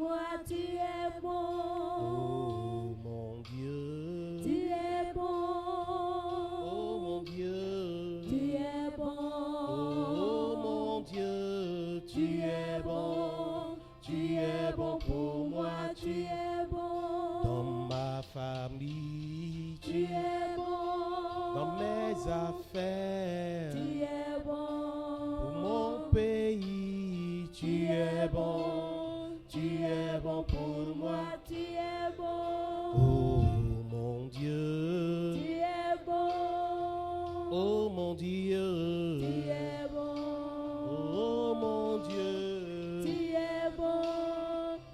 moi, tu es bon. Oh mon Dieu, Tu es bon. oh mon Dieu, Tu es bon. oh mon Dieu, tu es bon. Tu es bon pour moi, tu es bon. dans ma famille, Tu es bon. dans mes affaires, Tu es bon. pour mon pays, tu es bon. Tu es bon pour moi, tu es bon. oh mon Dieu, Tu es bon. oh mon Dieu, Tu es bon. oh mon Dieu, Tu es bon.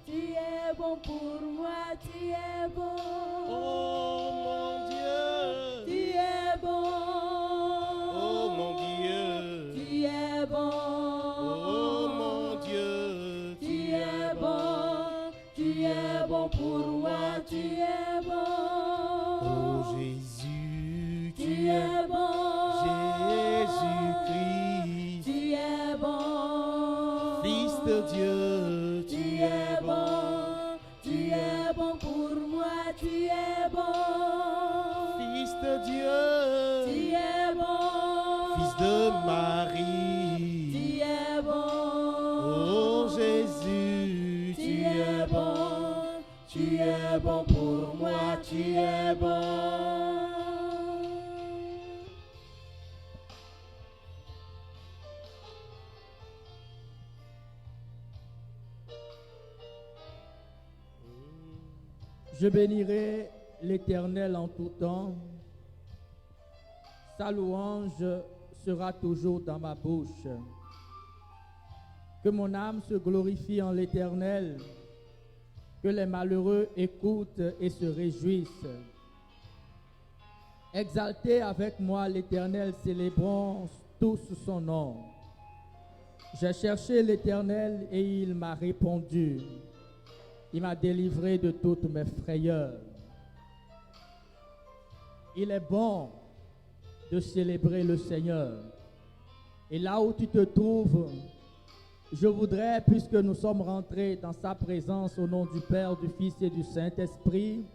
Tu es bon pour moi, tu es bon. oh mon Dieu, Tu es bon. oh mon Dieu, Tu es bon. oh mon Dieu, Tu es bon. Tu es bon pour moi, tu es bon. oh Jésus, Tu es bon. Jésus-Christ, Tu es bon. Fils de Dieu, Tu es bon. Tu es bon pour moi, tu es bon. Fils de Dieu, Tu es bon. Fils de Marie, Tu es bon. oh Jésus, Tu es bon. Tu es bon pour moi, tu es bon. Je bénirai l'Éternel en tout temps. Sa louange sera toujours dans ma bouche. Que mon âme se glorifie en l'Éternel. Que les malheureux écoutent et se réjouissent. Exaltez avec moi l'Éternel, célébrons tous son nom. J'ai cherché l'Éternel et il m'a répondu. Il m'a délivré de toutes mes frayeurs. Il est bon de célébrer le Seigneur. Et là où tu te trouves, je voudrais, puisque nous sommes rentrés dans sa présence au nom du Père, du Fils et du Saint-Esprit,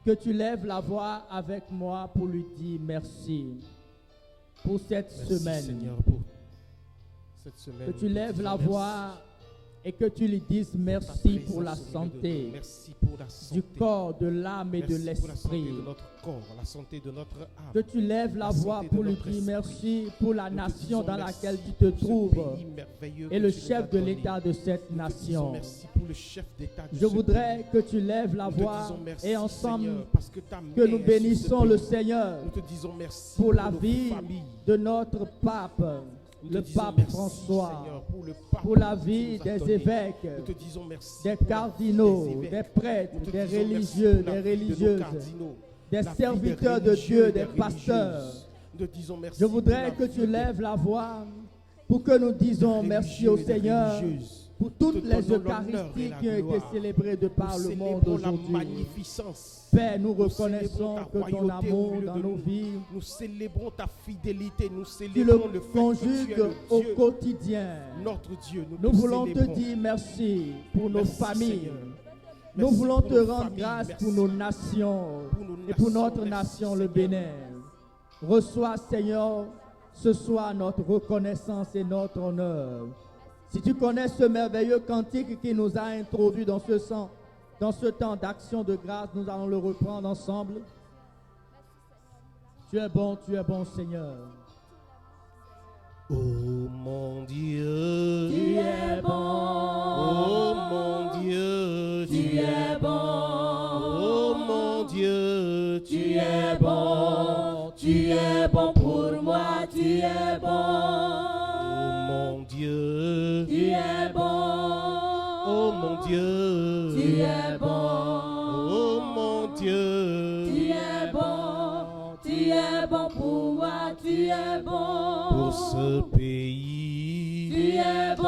que tu lèves la voix avec moi pour lui dire merci pour cette semaine. Seigneur, pour cette semaine. Que tu lèves la voix et que tu lui dises merci pour la santé Merci pour la santé du corps, de l'âme et de Merci pour la santé l'esprit. de notre corps, la santé de notre âme. Que tu lèves la voix santé de pour lui notre dire esprit. merci pour la Nous te nation disons dans merci laquelle tu te pour ce trouves pays merveilleux et que le tu nous chef as de donné. l'État de cette Nous te disons nation. merci pour le chef d'État de Je ce voudrais pays. que tu lèves la Nous te voix disons merci, et ensemble Seigneur, parce que ta que main nous est sur ce bénissons le pays. Seigneur Nous te disons merci pour la nos vie familles. de notre pape, Nous te le disons pape merci, François, Seigneur, pour le pape pour la que tu vie nous as des donné. évêques, Nous te disons merci des pour la vie cardinaux, des évêques. des prêtres, Nous te des disons merci religieux, pour la des vie de nos religieuses, cardinaux, des la vie serviteurs de religieux, Dieu, des religieuses. pasteurs. Nous te disons merci Je pour voudrais la que vie tu des lèves la voix pour que nous disions religieux merci au et des Seigneur religieuses. pour Nous toutes te les donnons l'honneur Eucharisties et la qui ont été gloire. célébrées de par Nous le monde célébrons la aujourd'hui. magnificence. Père, nous Nous reconnaissons célébrons ta que ton royauté au amour milieu dans de nos nous. vies, Nous célébrons ta fidélité. Nous tu célébrons le le fait que tu es conjugues le au Dieu, quotidien. notre Dieu. Nous te voulons te célébrons. dire merci pour nos Merci, familles. Seigneur. Nous Merci voulons pour te nos rendre familles. grâce Merci pour nos nations pour nos et pour nations. notre Merci, nation, le Seigneur. Bénin. Reçois, Seigneur, ce soir notre reconnaissance et notre honneur. Si tu connais ce merveilleux cantique qui nous a introduits dans ce temps d'action de grâce, nous allons le reprendre ensemble. Tu es bon, Seigneur. Oh mon Dieu, Tu es bon. oh mon Dieu, Tu es bon. oh mon Dieu, Tu es bon. Tu es bon pour moi, tu es bon. oh mon Dieu, Tu es bon. oh mon Dieu, Tu es bon. oh mon Dieu, Tu es bon. Tu es bon pour moi, tu es bon. pour ce pays, Tu es bon.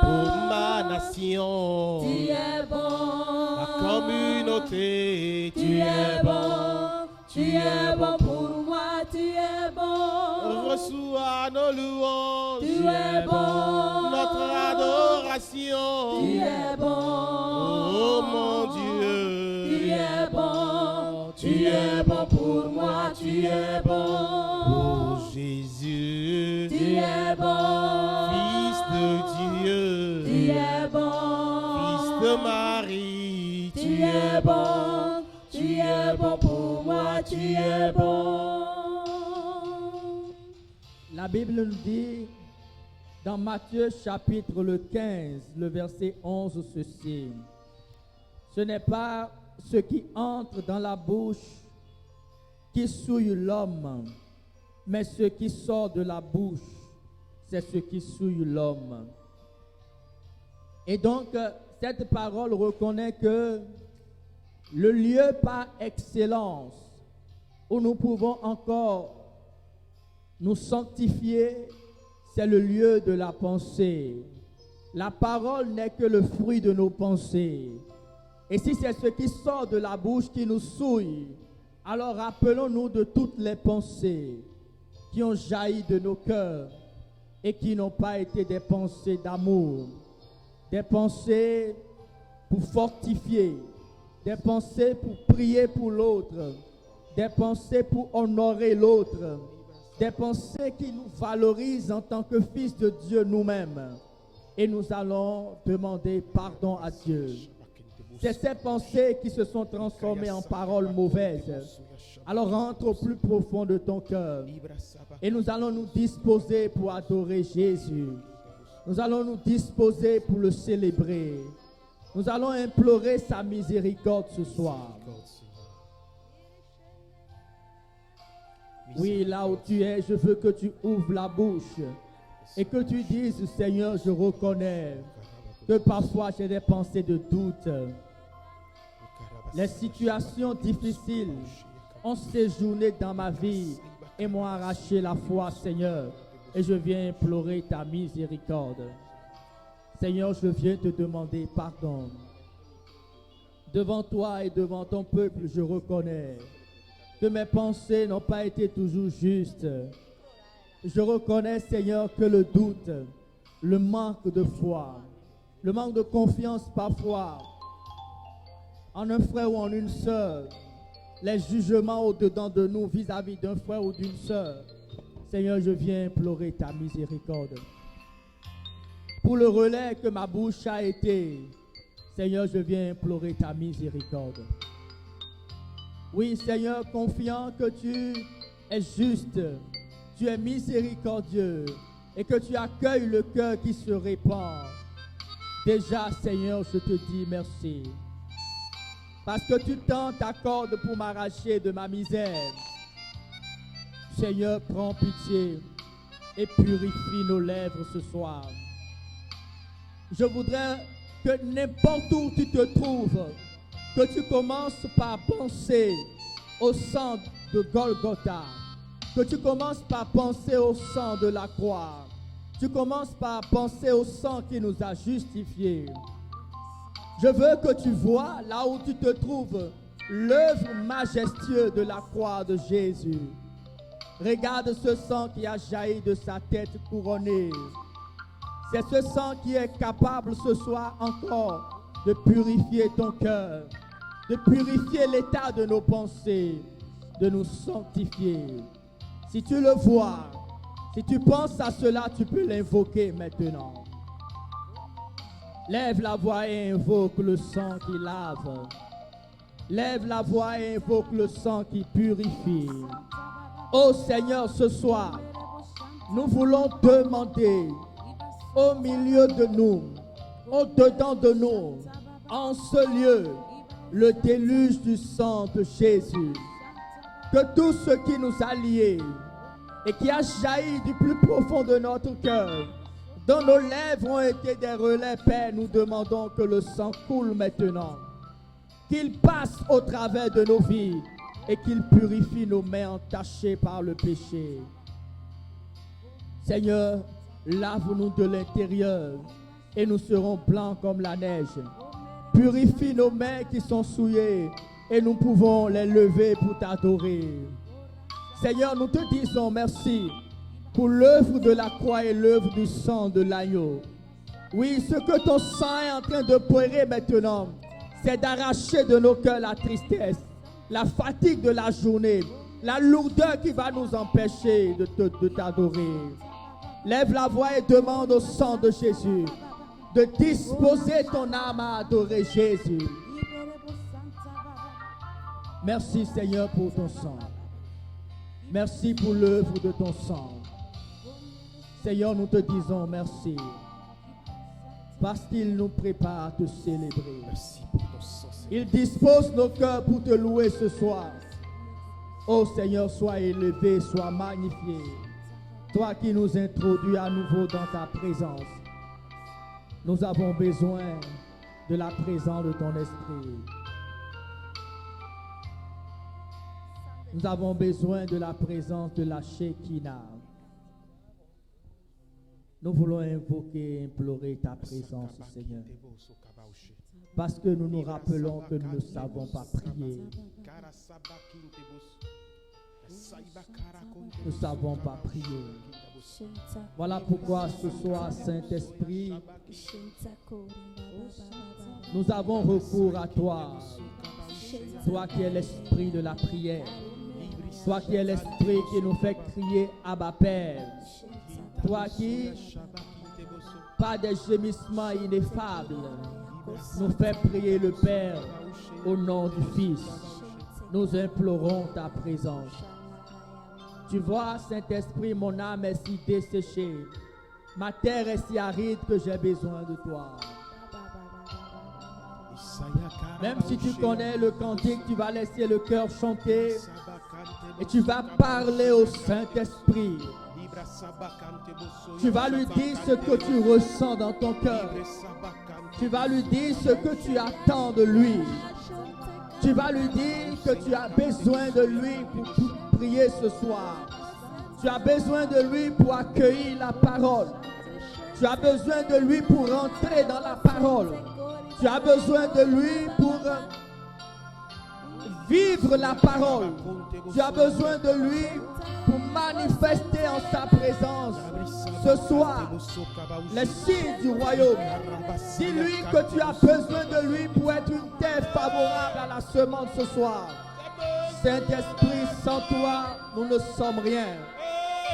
pour ma nation, Tu es bon. ma communauté, Tu es bon. Tu es bon pour moi, tu es bon. reçois nos louanges, Tu es bon. notre adoration. l'adoration. Tu es bon. Oh mon Dieu. Tu es bon. Tu es bon pour moi. Tu es bon. Oh Jésus. Tu es bon. Fils de Dieu. Tu es bon. Fils de Marie. Tu es bon. Tu es bon pour moi. Tu es bon. La Bible nous dit dans Matthieu chapitre le 15, le verset 11, ceci. Ce n'est pas ce qui entre dans la bouche qui souille l'homme, mais ce qui sort de la bouche, c'est ce qui souille l'homme. Et donc, cette parole reconnaît que le lieu par excellence où nous pouvons encore nous sanctifier, c'est le lieu de la pensée. La parole n'est que le fruit de nos pensées. Et si c'est ce qui sort de la bouche qui nous souille, alors rappelons-nous de toutes les pensées qui ont jailli de nos cœurs et qui n'ont pas été des pensées d'amour, des pensées pour fortifier, des pensées pour prier pour l'autre, des pensées pour honorer l'autre, des pensées qui nous valorisent en tant que fils de Dieu nous-mêmes. Et nous allons demander pardon à Dieu. C'est ces pensées qui se sont transformées en paroles mauvaises. Alors rentre au plus profond de ton cœur. Et nous allons nous disposer pour adorer Jésus. Nous allons nous disposer pour le célébrer. Nous allons implorer sa miséricorde ce soir. Oui, là où tu es, je veux que tu ouvres la bouche et que tu dises, Seigneur, je reconnais que parfois j'ai des pensées de doute. Les situations difficiles ont séjourné dans ma vie et m'ont arraché la foi, Seigneur. Et je viens implorer ta miséricorde. Seigneur, je viens te demander pardon. Devant toi et devant ton peuple, je reconnais que mes pensées n'ont pas été toujours justes. Je reconnais, Seigneur, que le doute, le manque de foi, le manque de confiance parfois en un frère ou en une sœur, les jugements au-dedans de nous vis-à-vis d'un frère ou d'une sœur, Seigneur, je viens implorer ta miséricorde. Pour le relais que ma bouche a été, Seigneur, je viens implorer ta miséricorde. Oui, Seigneur, confiant que tu es juste, tu es miséricordieux et que tu accueilles le cœur qui se répand. Déjà, Seigneur, je te dis merci. Parce que tu tends ta corde pour m'arracher de ma misère. Seigneur, prends pitié et purifie nos lèvres ce soir. Je voudrais que n'importe où tu te trouves, que tu commences par penser au sang de Golgotha, que tu commences par penser au sang de la croix, tu commences par penser au sang qui nous a justifiés. Je veux que tu vois là où tu te trouves l'œuvre majestueuse de la croix de Jésus. Regarde ce sang qui a jailli de sa tête couronnée. C'est ce sang qui est capable ce soir encore de purifier ton cœur, de purifier l'état de nos pensées, de nous sanctifier. Si tu le vois, si tu penses à cela, tu peux l'invoquer maintenant. Lève la voix et invoque le sang qui lave. Lève la voix et invoque le sang qui purifie. Ô Seigneur, ce soir, nous voulons demander au milieu de nous, au-dedans de nous, en ce lieu, le déluge du sang de Jésus. Que tout ce qui nous a liés et qui a jailli du plus profond de notre cœur, dont nos lèvres ont été des relais, Père, nous demandons que le sang coule maintenant. Qu'il passe au travers de nos vies et qu'il purifie nos mains entachées par le péché. Seigneur, lave-nous de l'intérieur et nous serons blancs comme la neige. Purifie nos mains qui sont souillées et nous pouvons les lever pour t'adorer. Seigneur, nous te disons merci pour l'œuvre de la croix et l'œuvre du sang de l'agneau. Oui, ce que ton sang est en train d'opérer maintenant, c'est d'arracher de nos cœurs la tristesse, la fatigue de la journée, la lourdeur qui va nous empêcher de t'adorer. Lève la voix et demande au sang de Jésus de disposer ton âme à adorer Jésus. Merci Seigneur pour ton sang. Merci pour l'œuvre de ton sang. Seigneur, nous te disons merci parce qu'il nous prépare à te célébrer. Merci pour ton sang, Seigneur. Il dispose nos cœurs pour te louer ce soir. Ô Seigneur, sois élevé, sois magnifié. Toi qui nous introduis à nouveau dans ta présence. Nous avons besoin de la présence de ton esprit. Nous avons besoin de la présence de la Shekinah. Nous voulons invoquer et implorer ta présence, Seigneur. Parce que nous nous rappelons que nous ne savons pas prier. Nous ne savons pas prier. Voilà pourquoi ce soir, Saint-Esprit, nous avons recours à toi. Toi qui es l'esprit de la prière. Toi qui es l'esprit qui nous fait crier Abba Père. Toi qui, par des gémissements ineffables, nous fait prier le Père au nom du Fils. Nous implorons ta présence. Tu vois, Saint-Esprit, mon âme est si desséchée. Ma terre est si aride que j'ai besoin de toi. Même si tu connais le cantique, tu vas laisser le cœur chanter et tu vas parler au Saint-Esprit. Tu vas lui dire ce que tu ressens dans ton cœur. Tu vas lui dire ce que tu attends de lui. Tu vas lui dire que tu as besoin de lui pour prier ce soir. Tu as besoin de lui pour accueillir la parole. Tu as besoin de lui pour entrer dans la parole. Tu as besoin de lui pour vivre la parole. Tu as besoin de lui pour manifester en sa présence ce soir les signes du royaume. Dis-lui que tu as besoin de lui pour être une terre favorable à la semence ce soir. Saint-Esprit, sans toi, nous ne sommes rien.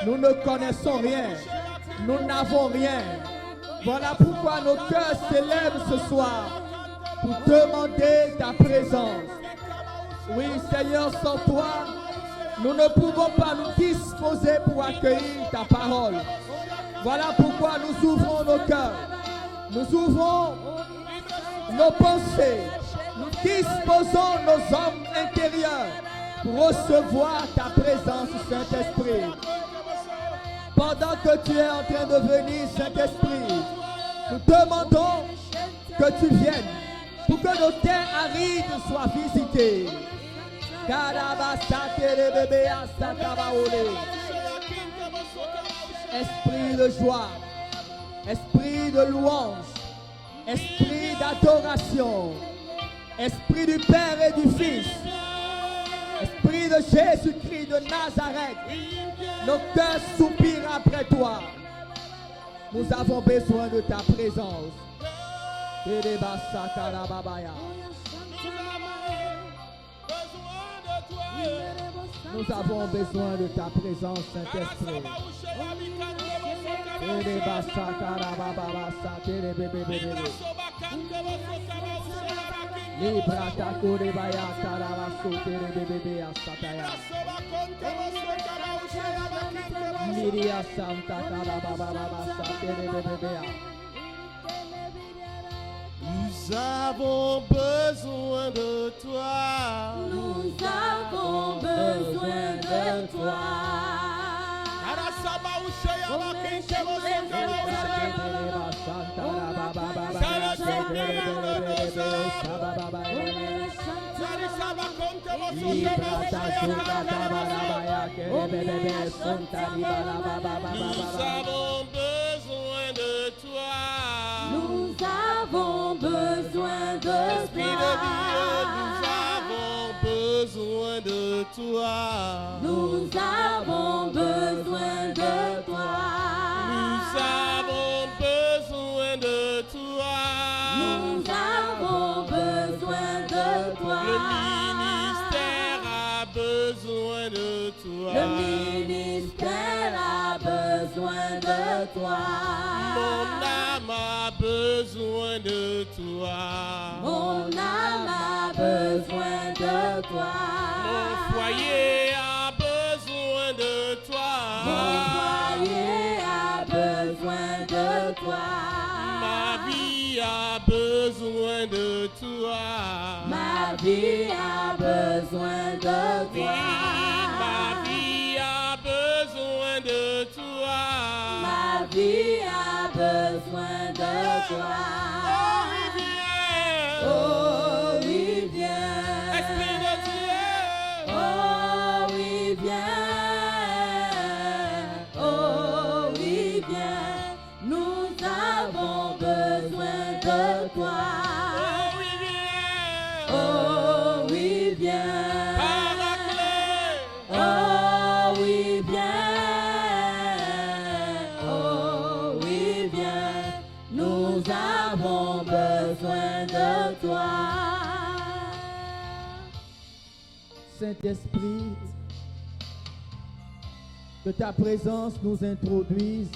Nous ne connaissons rien. Nous n'avons rien. Voilà pourquoi nos cœurs s'élèvent ce soir pour demander ta présence. Oui, Seigneur, sans toi, nous ne pouvons pas nous disposer pour accueillir ta parole. Voilà pourquoi nous ouvrons nos cœurs. Nous ouvrons nos pensées. Nous disposons nos hommes intérieurs pour recevoir ta présence, Saint-Esprit. Pendant que tu es en train de venir, Saint-Esprit, nous demandons que tu viennes pour que nos terres arides soient visitées. Esprit de joie, esprit de louange, esprit d'adoration, esprit du Père et du Fils, esprit de Jésus-Christ de Nazareth, nos cœurs soupirent après toi. Nous avons besoin de ta présence. Nous avons besoin de ta présence, Saint-Esprit. Nous avons besoin de toi. Nous avons besoin de toi. Nous avons besoin de toi. Nous avons besoin de toi. Nous avons besoin de toi. Nous avons besoin de toi. Mon âme a besoin de toi. Mon âme a besoin de toi. Mon foyer a besoin de toi. Mon foyer a besoin de toi. Ma vie a besoin de toi. Ma vie a besoin de toi. Ma vie a besoin de toi. Ma vie a besoin de toi. Oh, Oh oui, viens. oui, viens. Esprit de Dieu. Oh oui, viens. Oh oui, viens. Nous avons besoin de toi. Oh, oui, viens. Oh oui, viens. Paraclet. Oh oui, viens. Oh oui, viens. Nous avons besoin de toi. Saint-Esprit, que ta présence nous introduise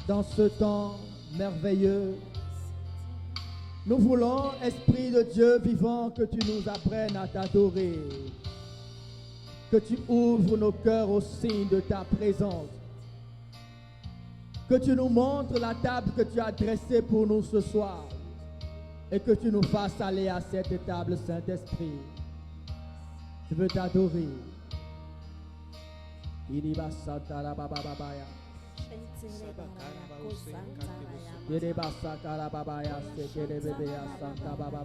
dans ce temps merveilleux. Nous voulons, Esprit de Dieu vivant, que tu nous apprennes à t'adorer, que tu ouvres nos cœurs au signe de ta présence, que tu nous montres la table que tu as dressée pour nous ce soir et que tu nous fasses aller à cette table, Saint-Esprit. Je veux t'adorer. Iriba Santara Baba Babaya. Iriba Sakara Babaya Sekere Bebea Santa Baba.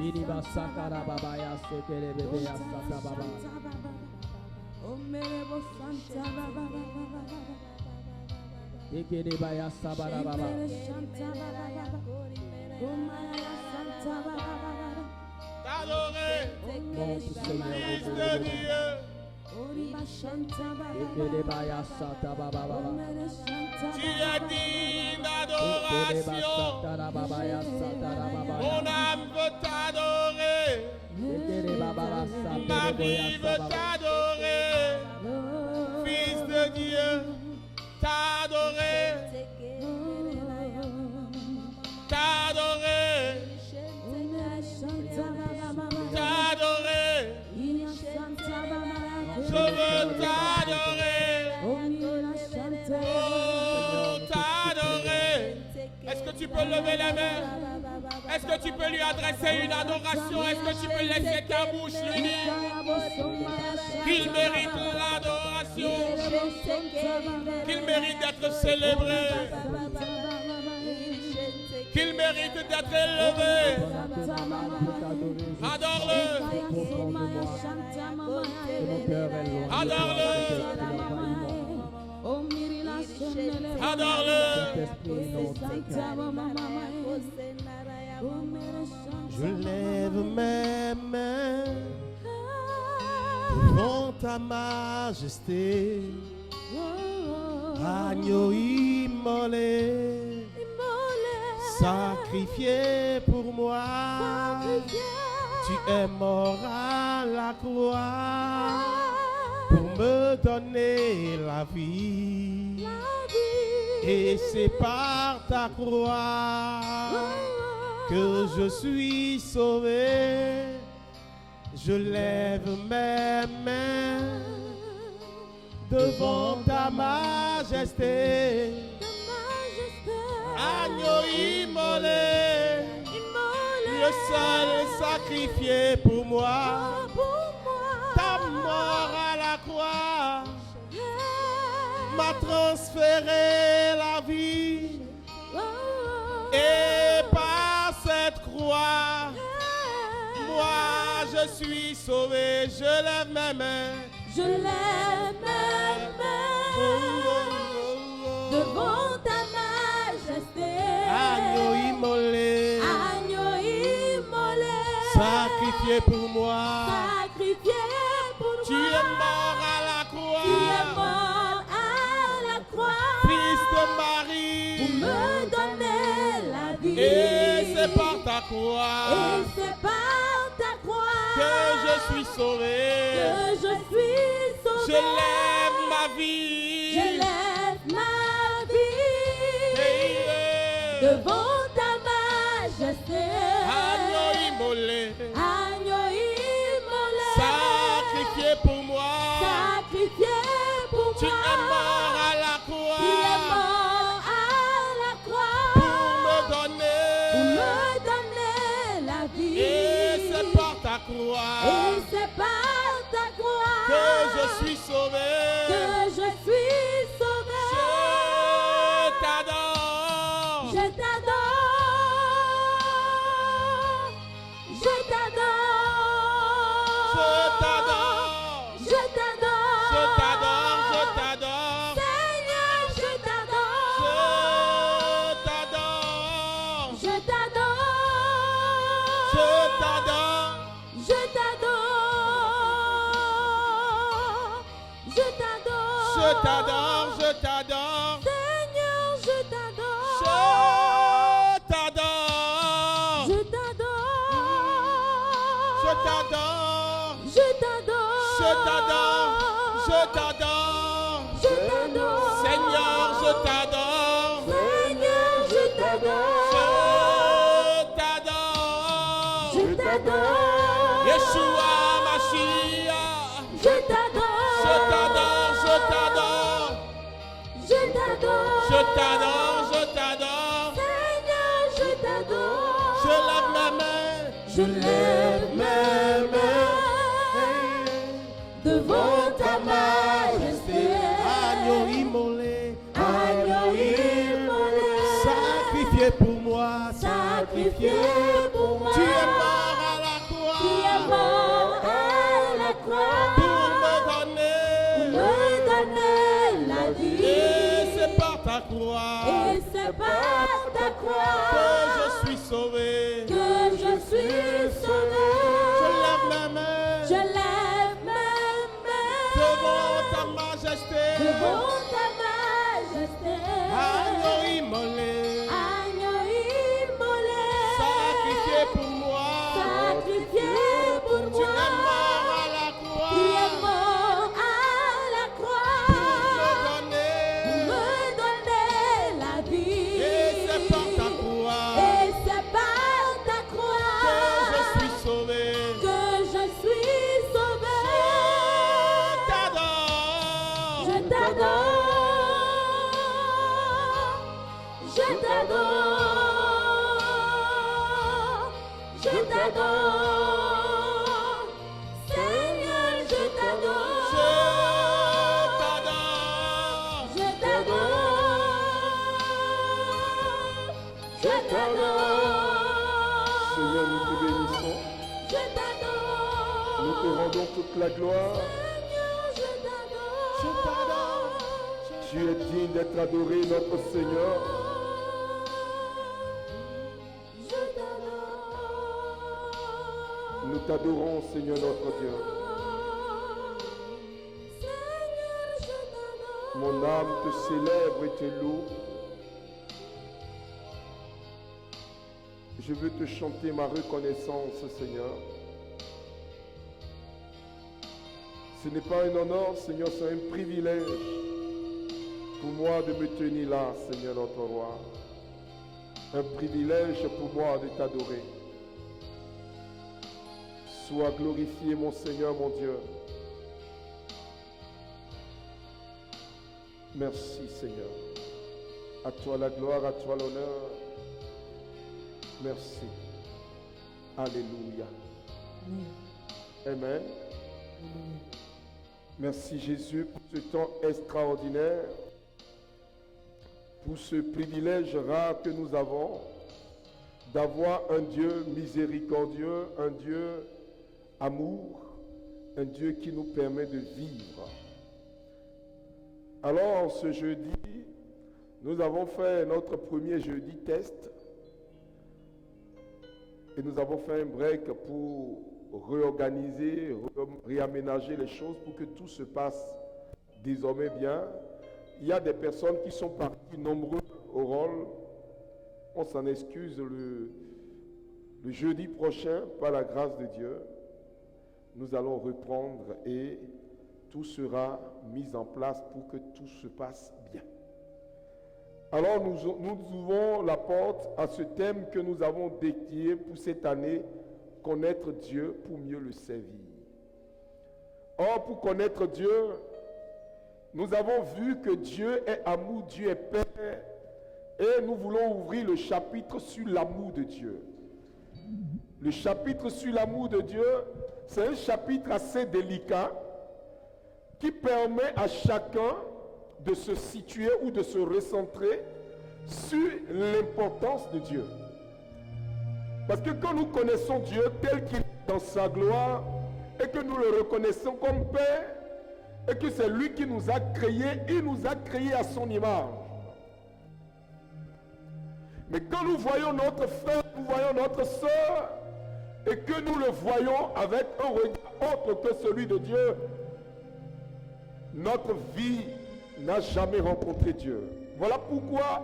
Iriba Sakara Babaya Sekere Bebea Santa Baba. Ikere Baya Sabara Baba. T'adorer. Monte Seigneur Fils au de Dieu. Dieu. Ikere Baya Santa Baba Baba. Tu es digne Ikere d'adoration. Basatara Babaya Satara Mon Babaya. âme veut t'adorer. Ikere Baba Ma Satara vie Boya veut Sababa. t'adorer. Fils de Dieu, t'adorer. T'adorer. T'adorer. Je veux t'adorer. Oh, t'adorer. Est-ce que tu peux lever les mains? Est-ce que tu peux lui adresser une adoration? Est-ce que tu peux laisser ta bouche lui dire qu'il mérite l'adoration, qu'il mérite d'être célébré, qu'il mérite d'être élevé? Adore-le. Adore-le. Adore-le. Je lève mes mains devant ta majesté, agneau immolé, sacrifié pour moi. Tu es mort à la croix pour me donner la vie. Et c'est par ta croix que je suis sauvé. Je lève mes mains devant ta majesté. Agneau immolé, le seul sacrifié pour moi. Ta mort à la croix m'a transféré la vie. Et par cette croix, moi je suis sauvé. Je lève mes mains. Je lève mes mains devant ta majesté. Agneau immolé, Agneau immolé, sacrifié pour moi. sacrifié pour Tu moi. es mort à la Tu es croix, mort à la croix fils de pour Marie. me donner la vie. Et c'est par ta Et croix c'est par ta croix que suis sauvé. que je suis sauvé. Je lève ma vie. Je lève ma vie Hey, devant ta majesté. Agneau immolé, Agneau immolé, sacrifié pour moi. sacrifié pour Tu es moi. mort à la Tu es croix mort à la croix pour me donner. pour me donner la vie. Et c'est par ta croix Et c'est par ta croix que je suis sauvé. que je suis sauvé. Je t'adore. Je t'adore. Je t'adore. Je t'adore. Je t'adore. Je t'adore. Je t'adore. Seigneur, je t'adore. Je t'adore. Je t'adore. Je t'adore. Je t'adore. Je t'adore. Je t'adore. Je t'adore. Seigneur, je t'adore. Je t'adore. Je t'adore. Je t'adore. Je t'adore. Je t'adore. Je t'adore. Je t'adore. Seigneur, je t'adore. Seigneur, je t'adore. Je t'adore. Je t'adore. Yeshua Mashiach. Je t'adore. Je t'adore. Je t'adore. Je t'adore. Je t'adore. Je t'adore. Seigneur, je t'adore. Je lève mes mains. Je lève mes mains devant ta majesté. Agneau immolé, Agneau immolé, sacrifié pour moi, sacrifié pour moi. Tu es mort à la Tu es croix mort à la croix pour me pour donner. me donner la Et vie. c'est par ta croix Et c'est par ta que croix je suis sauvé. que je suis sauvé. Je lève mes mains Je lève mes mains devant ta majesté. devant ta majesté. Agneau immolé, Agneau immolé, sacrifié pour moi. sacrifié pour Tu es moi. mort à la Tu es croix mort à la croix pour me pour donner. me donner la vie. Et c'est par ta croix Et c'est par ta croix que je suis sauvé. que je suis sauvé. Je t'adore. Je t'adore. Je t'adore. Je t'adore. Seigneur, je t'adore. Je t'adore. Je t'adore. Je t'adore. Seigneur, nous te bénissons, Je t'adore. nous te rendons toute la gloire. Seigneur, je t'adore. Je t'adore. Tu es digne d'être adoré, notre Seigneur. Je t'adore. Nous t'adorons, Seigneur notre Dieu. Seigneur, je t'adore. Mon âme te célèbre et te loue. Je veux te chanter ma reconnaissance, Seigneur. Ce n'est pas un honneur, Seigneur, c'est un privilège pour moi de me tenir là, Seigneur notre roi. Un privilège pour moi de t'adorer. Sois glorifié, mon Seigneur, mon Dieu. Merci, Seigneur. À toi la gloire, à toi l'honneur. Merci. Alléluia. Amen. Merci Jésus pour ce temps extraordinaire, pour ce privilège rare que nous avons d'avoir un Dieu miséricordieux, un Dieu amour, un Dieu qui nous permet de vivre. Alors ce jeudi, nous avons fait notre premier jeudi test et nous avons fait un break pour réorganiser, réaménager les choses pour que tout se passe désormais bien. Il y a des personnes qui sont parties nombreuses au rôle. On s'en excuse le jeudi prochain, par la grâce de Dieu. nous allons reprendre et tout sera mis en place pour que tout se passe bien. Alors nous ouvrons la porte à ce thème que nous avons dédié pour cette année, connaître Dieu pour mieux le servir. Or, pour connaître Dieu, nous avons vu que Dieu est amour, Dieu est Père, et nous voulons ouvrir le chapitre sur l'amour de Dieu. Le chapitre sur l'amour de Dieu, c'est un chapitre assez délicat qui permet à chacun de se situer ou de se recentrer sur l'importance de Dieu. Parce que quand nous connaissons Dieu tel qu'il est dans sa gloire et que nous le reconnaissons comme Père et que c'est lui qui nous a créés, il nous a créés à son image. Mais quand nous voyons notre frère, nous voyons notre soeur et que nous le voyons avec un regard autre que celui de Dieu, notre vie n'a jamais rencontré Dieu. Voilà pourquoi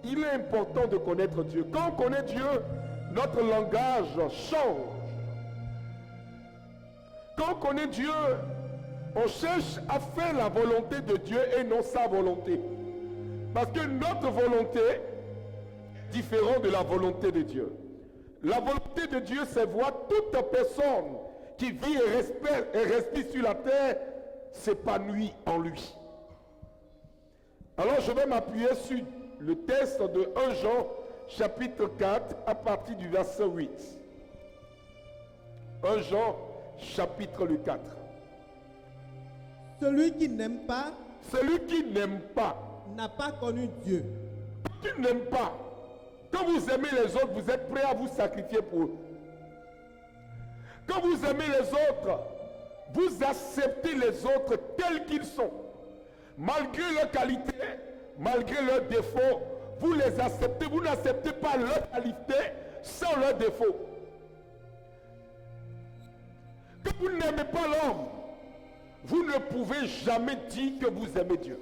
il est important de connaître Dieu. Quand on connaît Dieu, notre langage change. Quand on connaît Dieu, on cherche à faire la volonté de Dieu et non sa volonté. Parce que notre volonté est différente de la volonté de Dieu. La volonté de Dieu, c'est voir toute personne qui vit et respire sur la terre s'épanouir en lui. Alors je vais m'appuyer sur le texte de 1 Jean chapitre 4 à partir du verset 8. 1 Jean chapitre le 4. Celui qui n'aime pas n'a pas connu Dieu. Tu n'aimes pas. Quand vous aimez les autres, vous êtes prêt à vous sacrifier pour eux. Quand vous aimez les autres, vous acceptez les autres tels qu'ils sont. Malgré leurs qualités, malgré leurs défauts, vous les acceptez. Vous n'acceptez pas leurs qualités sans leurs défauts. Quand vous n'aimez pas l'homme, vous ne pouvez jamais dire que vous aimez Dieu.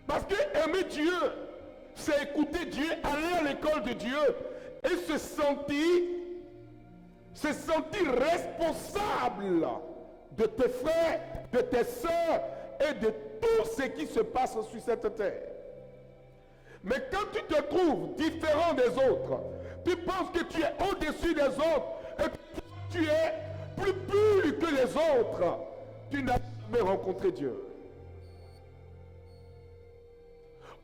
Parce que aimer Dieu, c'est écouter Dieu, aller à l'école de Dieu et se sentir responsable de tes frères, de tes sœurs et de tout ce qui se passe sur cette terre. Mais quand tu te trouves différent des autres, tu penses que tu es au-dessus des autres et que tu es plus pur que les autres, tu n'as jamais rencontré Dieu.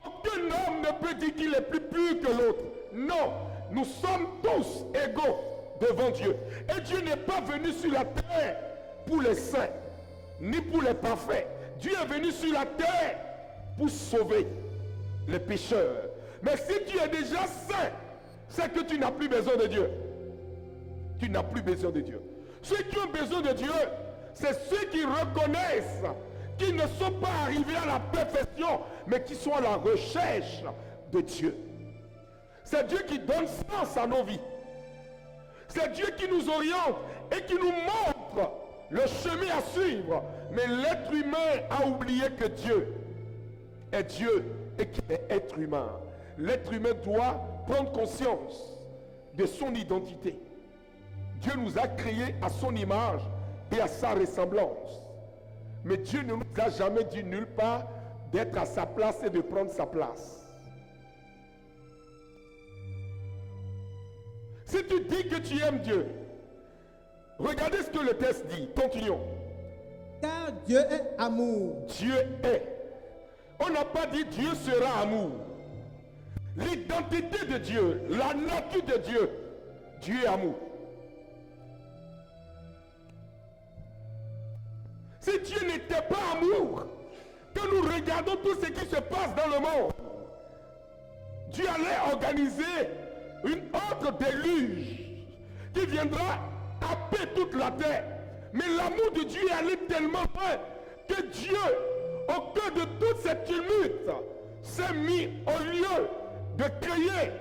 Aucun homme ne peut dire qu'il est plus pur que l'autre. Non, nous sommes tous égaux devant Dieu. Et Dieu n'est pas venu sur la terre pour les saints, ni pour les parfaits. Dieu est venu sur la terre pour sauver les pécheurs. Mais si tu es déjà saint, c'est que tu n'as plus besoin de Dieu. Tu n'as plus besoin de Dieu. Ceux qui ont besoin de Dieu, c'est ceux qui reconnaissent qu'ils ne sont pas arrivés à la perfection, mais qui sont à la recherche de Dieu. C'est Dieu qui donne sens à nos vies. C'est Dieu qui nous oriente et qui nous montre le chemin à suivre. Mais l'être humain a oublié que Dieu est Dieu et qu'il est être humain. L'être humain doit prendre conscience de son identité. Dieu nous a créés à son image et à sa ressemblance. Mais Dieu ne nous a jamais dit nulle part d'être à sa place et de prendre sa place. Si tu dis que tu aimes Dieu, regardez ce que le texte dit. Continuons. Car Dieu est amour. Dieu est. On n'a pas dit Dieu sera amour. L'identité de Dieu, la nature de Dieu, Dieu est amour. Si Dieu n'était pas amour, que nous regardons tout ce qui se passe dans le monde, Dieu allait organiser une autre déluge qui viendra happer toute la terre. Mais l'amour de Dieu est allé tellement loin que Dieu, au cœur de toute cette tumulte, s'est mis au lieu de créer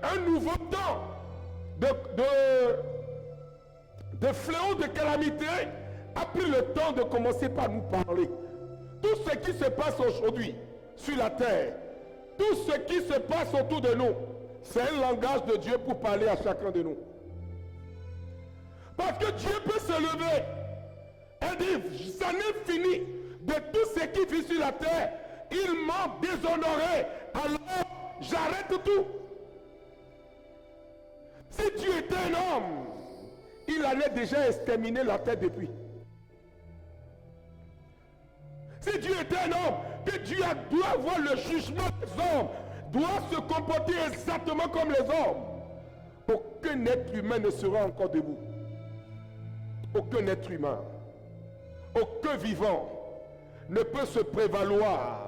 un nouveau temps de fléau, de calamité, a pris le temps de commencer par nous parler. Tout ce qui se passe aujourd'hui sur la terre, tout ce qui se passe autour de nous, c'est un langage de Dieu pour parler à chacun de nous. Parce que Dieu peut se lever et dire, ça n'est fini de tout ce qui vit sur la terre. Il m'a déshonoré, alors j'arrête tout. Si Dieu était un homme, il allait déjà exterminer la terre depuis. Si Dieu était un homme, que Dieu doit avoir le jugement des hommes, doit se comporter exactement comme les hommes. Aucun être humain ne sera encore debout. Aucun être humain, aucun vivant ne peut se prévaloir,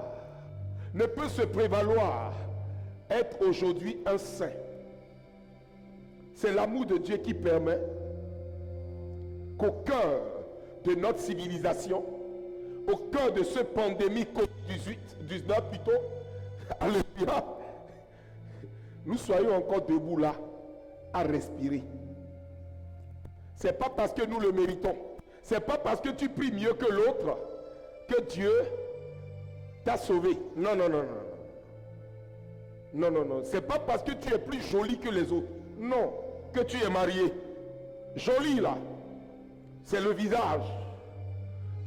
être aujourd'hui un saint. C'est l'amour de Dieu qui permet qu'au cœur de notre civilisation, au cœur de ce pandémie Covid-19 plutôt, alléluia, nous soyons encore debout là, à respirer. C'est pas parce que nous le méritons, c'est pas parce que tu pries mieux que l'autre que Dieu t'a sauvé. Non, non, non, non. Non, non, non. C'est pas parce que tu es plus joli que les autres. Non, que tu es marié. Joli là, c'est le visage.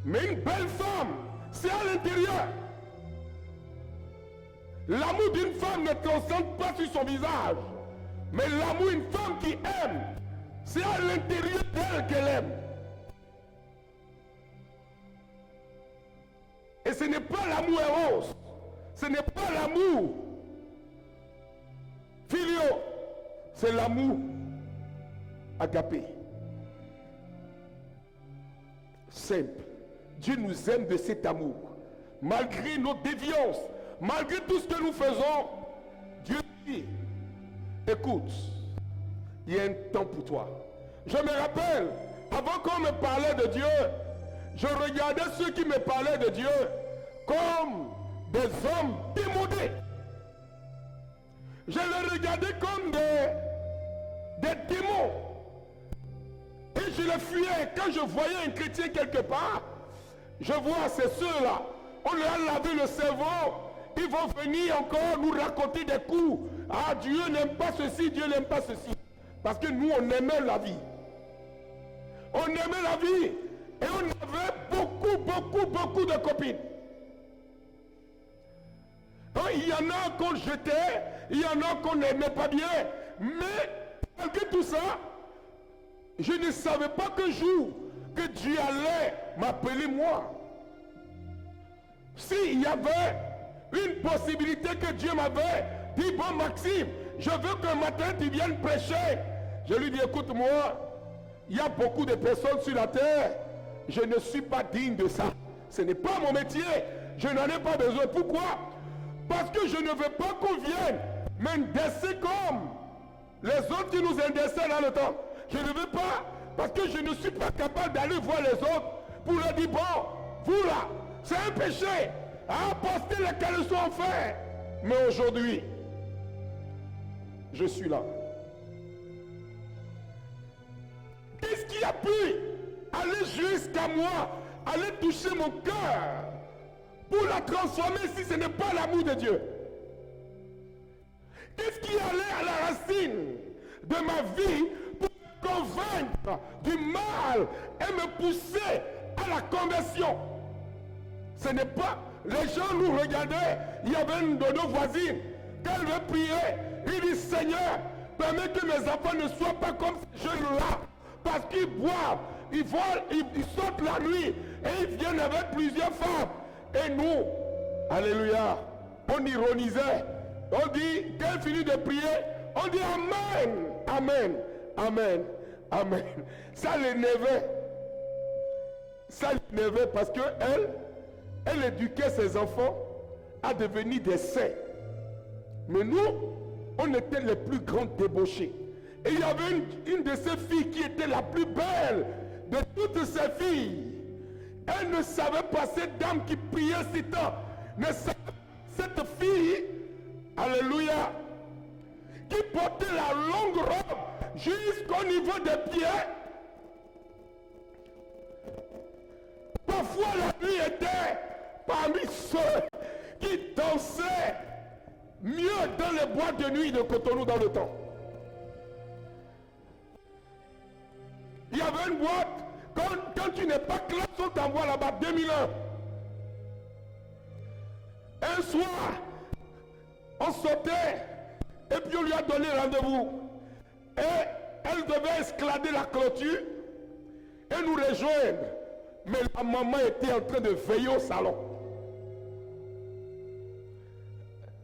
Mais une belle femme, c'est à l'intérieur. L'amour d'une femme ne transcende pas sur son visage. Mais l'amour d'une femme qui aime, c'est à l'intérieur d'elle qu'elle aime. Et ce n'est pas l'amour éros. Ce n'est pas l'amour filio. C'est l'amour agapé. Simple. Dieu nous aime de cet amour. Malgré nos déviances, malgré tout ce que nous faisons, Dieu dit, écoute, il y a un temps pour toi. Je me rappelle, avant qu'on me parlait de Dieu, je regardais ceux qui me parlaient de Dieu comme des hommes démodés. Je les regardais comme des démons. Et je les fuyais. Quand je voyais un chrétien quelque part, je vois c'est ceux-là. On leur a lavé le cerveau. Ils vont venir encore nous raconter des coups. Ah, Dieu n'aime pas ceci, Dieu n'aime pas ceci. Parce que nous, on aimait la vie. On aimait la vie. Et on avait beaucoup de copines. Il y en a qu'on jetait, il y en a qu'on n'aimait pas bien. Mais, malgré tout ça, je ne savais pas qu'un jour, que Dieu allait m'appeler moi. S'il y avait une possibilité que Dieu m'avait dit, bon Maxime, je veux qu'un matin tu viennes prêcher. Je lui dis, écoute-moi, il y a beaucoup de personnes sur la terre, je ne suis pas digne de ça. Ce n'est pas mon métier, je n'en ai pas besoin. Pourquoi? Parce que je ne veux pas qu'on vienne m'indexer comme les autres qui nous indexaient dans le temps. Je ne veux pas, parce que je ne suis pas capable d'aller voir les autres pour leur dire, bon, vous là, c'est un péché. Ah, portez les caleçons en fer. Mais aujourd'hui, je suis là. Qu'est-ce qui a pu aller jusqu'à moi, aller toucher mon cœur pour la transformer si ce n'est pas l'amour de Dieu? Qu'est-ce qui allait à la racine de ma vie pour me convaincre du mal et me pousser à la conversion? Ce n'est pas... Les gens nous regardaient, il y avait une de nos voisines, quand elle veut prier, il dit, Seigneur, permets que mes enfants ne soient pas comme ces jeunes-là, parce qu'ils boivent, ils volent, ils sortent la nuit, et ils viennent avec plusieurs femmes. Et nous, alléluia, on ironisait, on dit, quand elle finit de prier, on dit Amen, Amen, Amen, Amen. Ça l'énervait. Ça l'énervait parce que elle éduquait ses enfants à devenir des saints. Mais nous, on était les plus grands débauchés. Et il y avait une de ces filles qui était la plus belle de toutes ces filles. Elle ne savait pas, cette dame qui priait si tard, ne savait cette fille, alléluia, qui portait la longue robe jusqu'au niveau des pieds. Parfois la nuit était parmi ceux qui dansaient mieux dans les boîtes de nuit de Cotonou dans le temps. Il y avait boîte, quand tu n'es pas classe, on t'envoie là-bas 2001. Un soir, on sortait et puis on lui a donné rendez-vous. Et elle devait escalader la clôture et nous rejoindre. Mais la maman était en train de veiller au salon.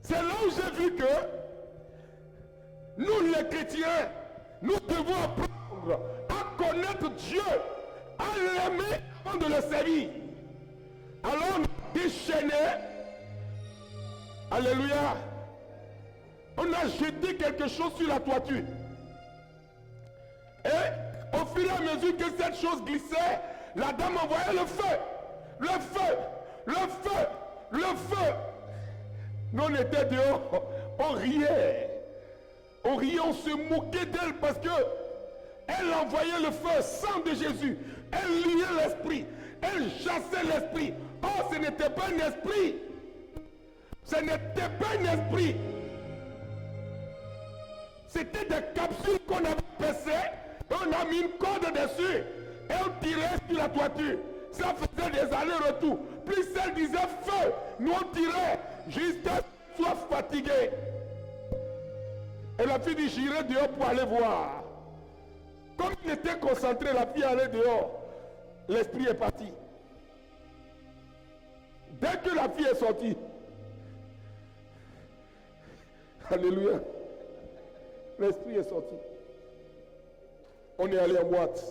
C'est là où j'ai vu que nous les chrétiens, nous devons apprendre à connaître Dieu, à l'aimer avant de le servir. Alors on a déchaîné. Alléluia. On a jeté quelque chose sur la toiture. Et au fur et à mesure que cette chose glissait, la dame envoyait le feu. Le feu. Le feu. Le feu. Nous on était dehors. On riait. On riait, on se moquait d'elle parce que elle envoyait le feu, sang de Jésus. Elle liait l'esprit. Elle chassait l'esprit. Oh, ce n'était pas un esprit. Ce n'était pas un esprit. C'était des capsules qu'on avait percées. On a mis une corde dessus. Et on tirait sur la toiture. Ça faisait des allers-retours. Plus elle disait feu, nous on tirait jusqu'à ce qu'on soit fatigué. Et la fille dit, j'irai dehors pour aller voir. Comme il était concentré, la fille allait dehors. L'esprit est parti. Dès que la fille est sortie, alléluia, l'esprit est sorti. On est allé en boîte.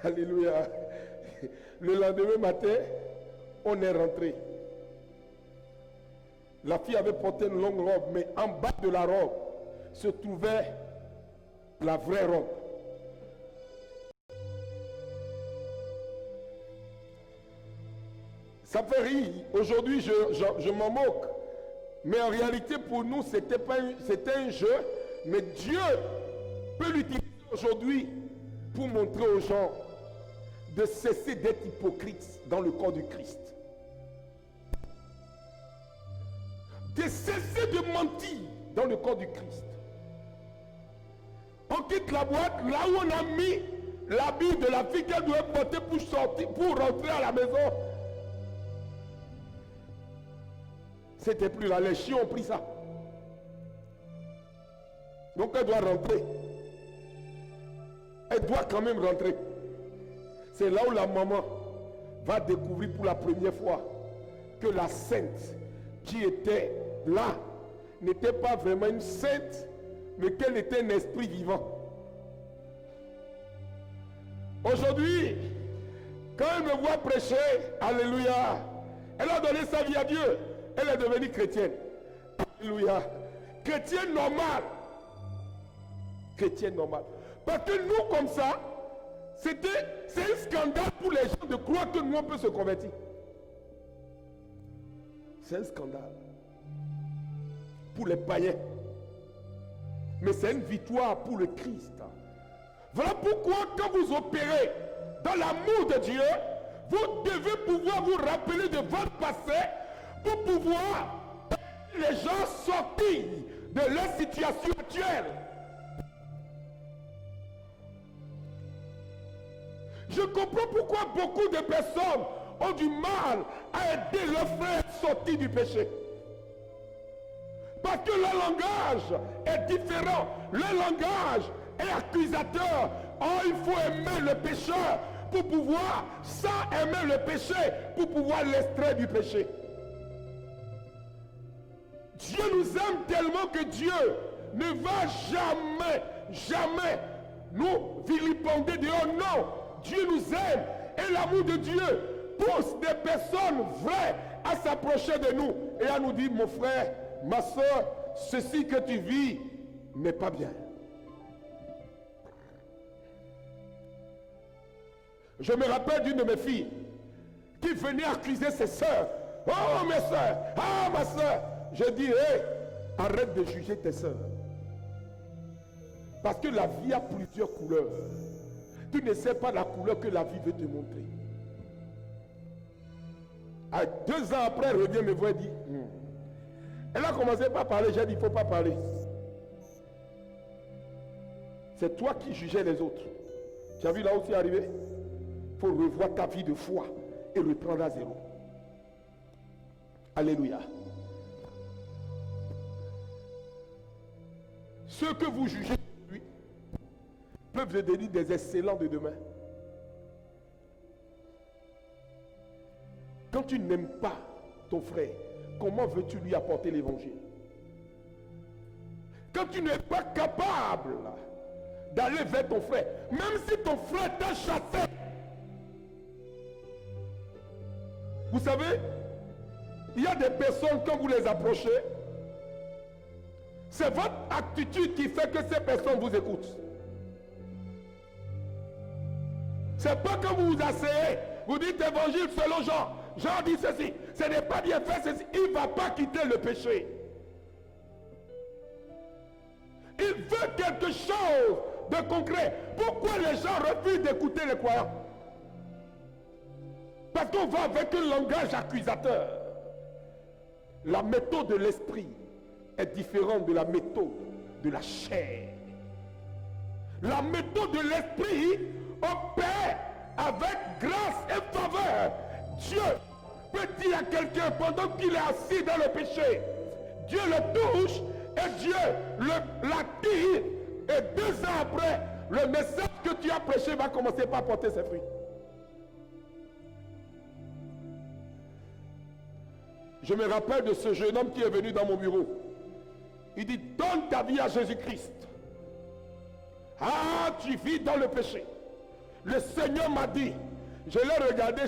Alléluia. Le lendemain matin, on est rentré. La fille avait porté une longue robe, mais en bas de la robe se trouvait la vraie robe. Ça fait rire. Aujourd'hui, je m'en moque. Mais en réalité, pour nous, c'était un jeu. Mais Dieu peut l'utiliser aujourd'hui pour montrer aux gens de cesser d'être hypocrites dans le corps du Christ. De cesser de mentir dans le corps du Christ. On quitte la boîte là où on a mis l'habit de la fille qu'elle doit porter pour sortir, pour rentrer à la maison. C'était plus là, les chiens ont pris ça. Donc elle doit rentrer. Elle doit quand même rentrer. C'est là où la maman va découvrir pour la première fois que la sainte qui était là n'était pas vraiment une sainte, mais qu'elle était un esprit vivant. Aujourd'hui, quand elle me voit prêcher, alléluia, elle a donné sa vie à Dieu. Elle est devenue chrétienne. Alléluia. Chrétienne normale. Chrétienne normale. Parce que nous, comme ça, c'est un scandale pour les gens de croire que nous, on peut se convertir. C'est un scandale. Pour les païens. Mais c'est une victoire pour le Christ. Voilà pourquoi quand vous opérez dans l'amour de Dieu, vous devez pouvoir vous rappeler de votre passé pour pouvoir les gens sortir de leur situation actuelle. Je comprends pourquoi beaucoup de personnes ont du mal à aider leurs frères sortir du péché. Parce que leur langage est différent. Leur langage est accusateur. Oh, il faut aimer le pécheur pour pouvoir, sans aimer le péché, pour pouvoir l'extraire du péché. Dieu nous aime tellement que Dieu ne va jamais, jamais nous vilipender de oh non. Dieu nous aime et l'amour de Dieu pousse des personnes vraies à s'approcher de nous et à nous dire, mon frère, ma soeur, ceci que tu vis n'est pas bien. Je me rappelle d'une de mes filles qui venait accuser ses soeurs. Oh mes soeurs, ah ma soeur. Je dis, hey, arrête de juger tes soeurs. Parce que la vie a plusieurs couleurs. Tu ne sais pas la couleur que la vie veut te montrer. 2 ans après, elle revient me voir et dit, Elle a commencé par parler, j'ai dit, il ne faut pas parler. C'est toi qui jugeais les autres. Tu as vu là où tu es arrivé? Il faut revoir ta vie de foi et reprendre à zéro. Alléluia. Ceux que vous jugez aujourd'hui peuvent devenir des excellents de demain. Quand tu n'aimes pas ton frère, comment veux-tu lui apporter l'évangile? Quand tu n'es pas capable d'aller vers ton frère, même si ton frère t'a chassé, vous savez, il y a des personnes, quand vous les approchez, c'est votre attitude qui fait que ces personnes vous écoutent. C'est pas que vous vous asseyez, vous dites évangile selon Jean. Jean dit ceci, ce n'est pas bien fait ceci. Il ne va pas quitter le péché. Il veut quelque chose de concret. Pourquoi les gens refusent d'écouter les croyants? Parce qu'on va avec un langage accusateur. La méthode de l'esprit est différente de la méthode de la chair. La méthode de l'esprit opère avec grâce et faveur. Dieu peut dire à quelqu'un pendant qu'il est assis dans le péché, Dieu le touche et Dieu l'attire, et 2 ans après, le message que tu as prêché va commencer par porter ses fruits. Je me rappelle de ce jeune homme qui est venu dans mon bureau. Il dit, donne ta vie à Jésus-Christ. Ah, tu vis dans le péché. Le Seigneur m'a dit, je l'ai regardé,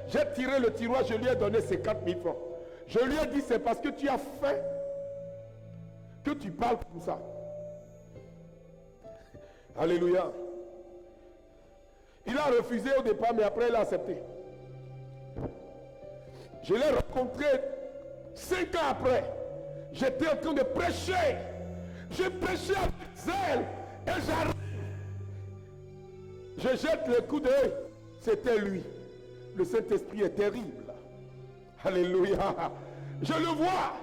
j'ai tiré le tiroir, je lui ai donné 50 000 francs. Je lui ai dit, c'est parce que tu as faim que tu parles comme ça. Alléluia. Il a refusé au départ, mais après il a accepté. Je l'ai rencontré 5 ans après. J'étais en train de prêcher. Je prêchais avec zèle et j'arrive. Je jette le coup d'œil. C'était lui. Le Saint-Esprit est terrible. Alléluia. Je le vois.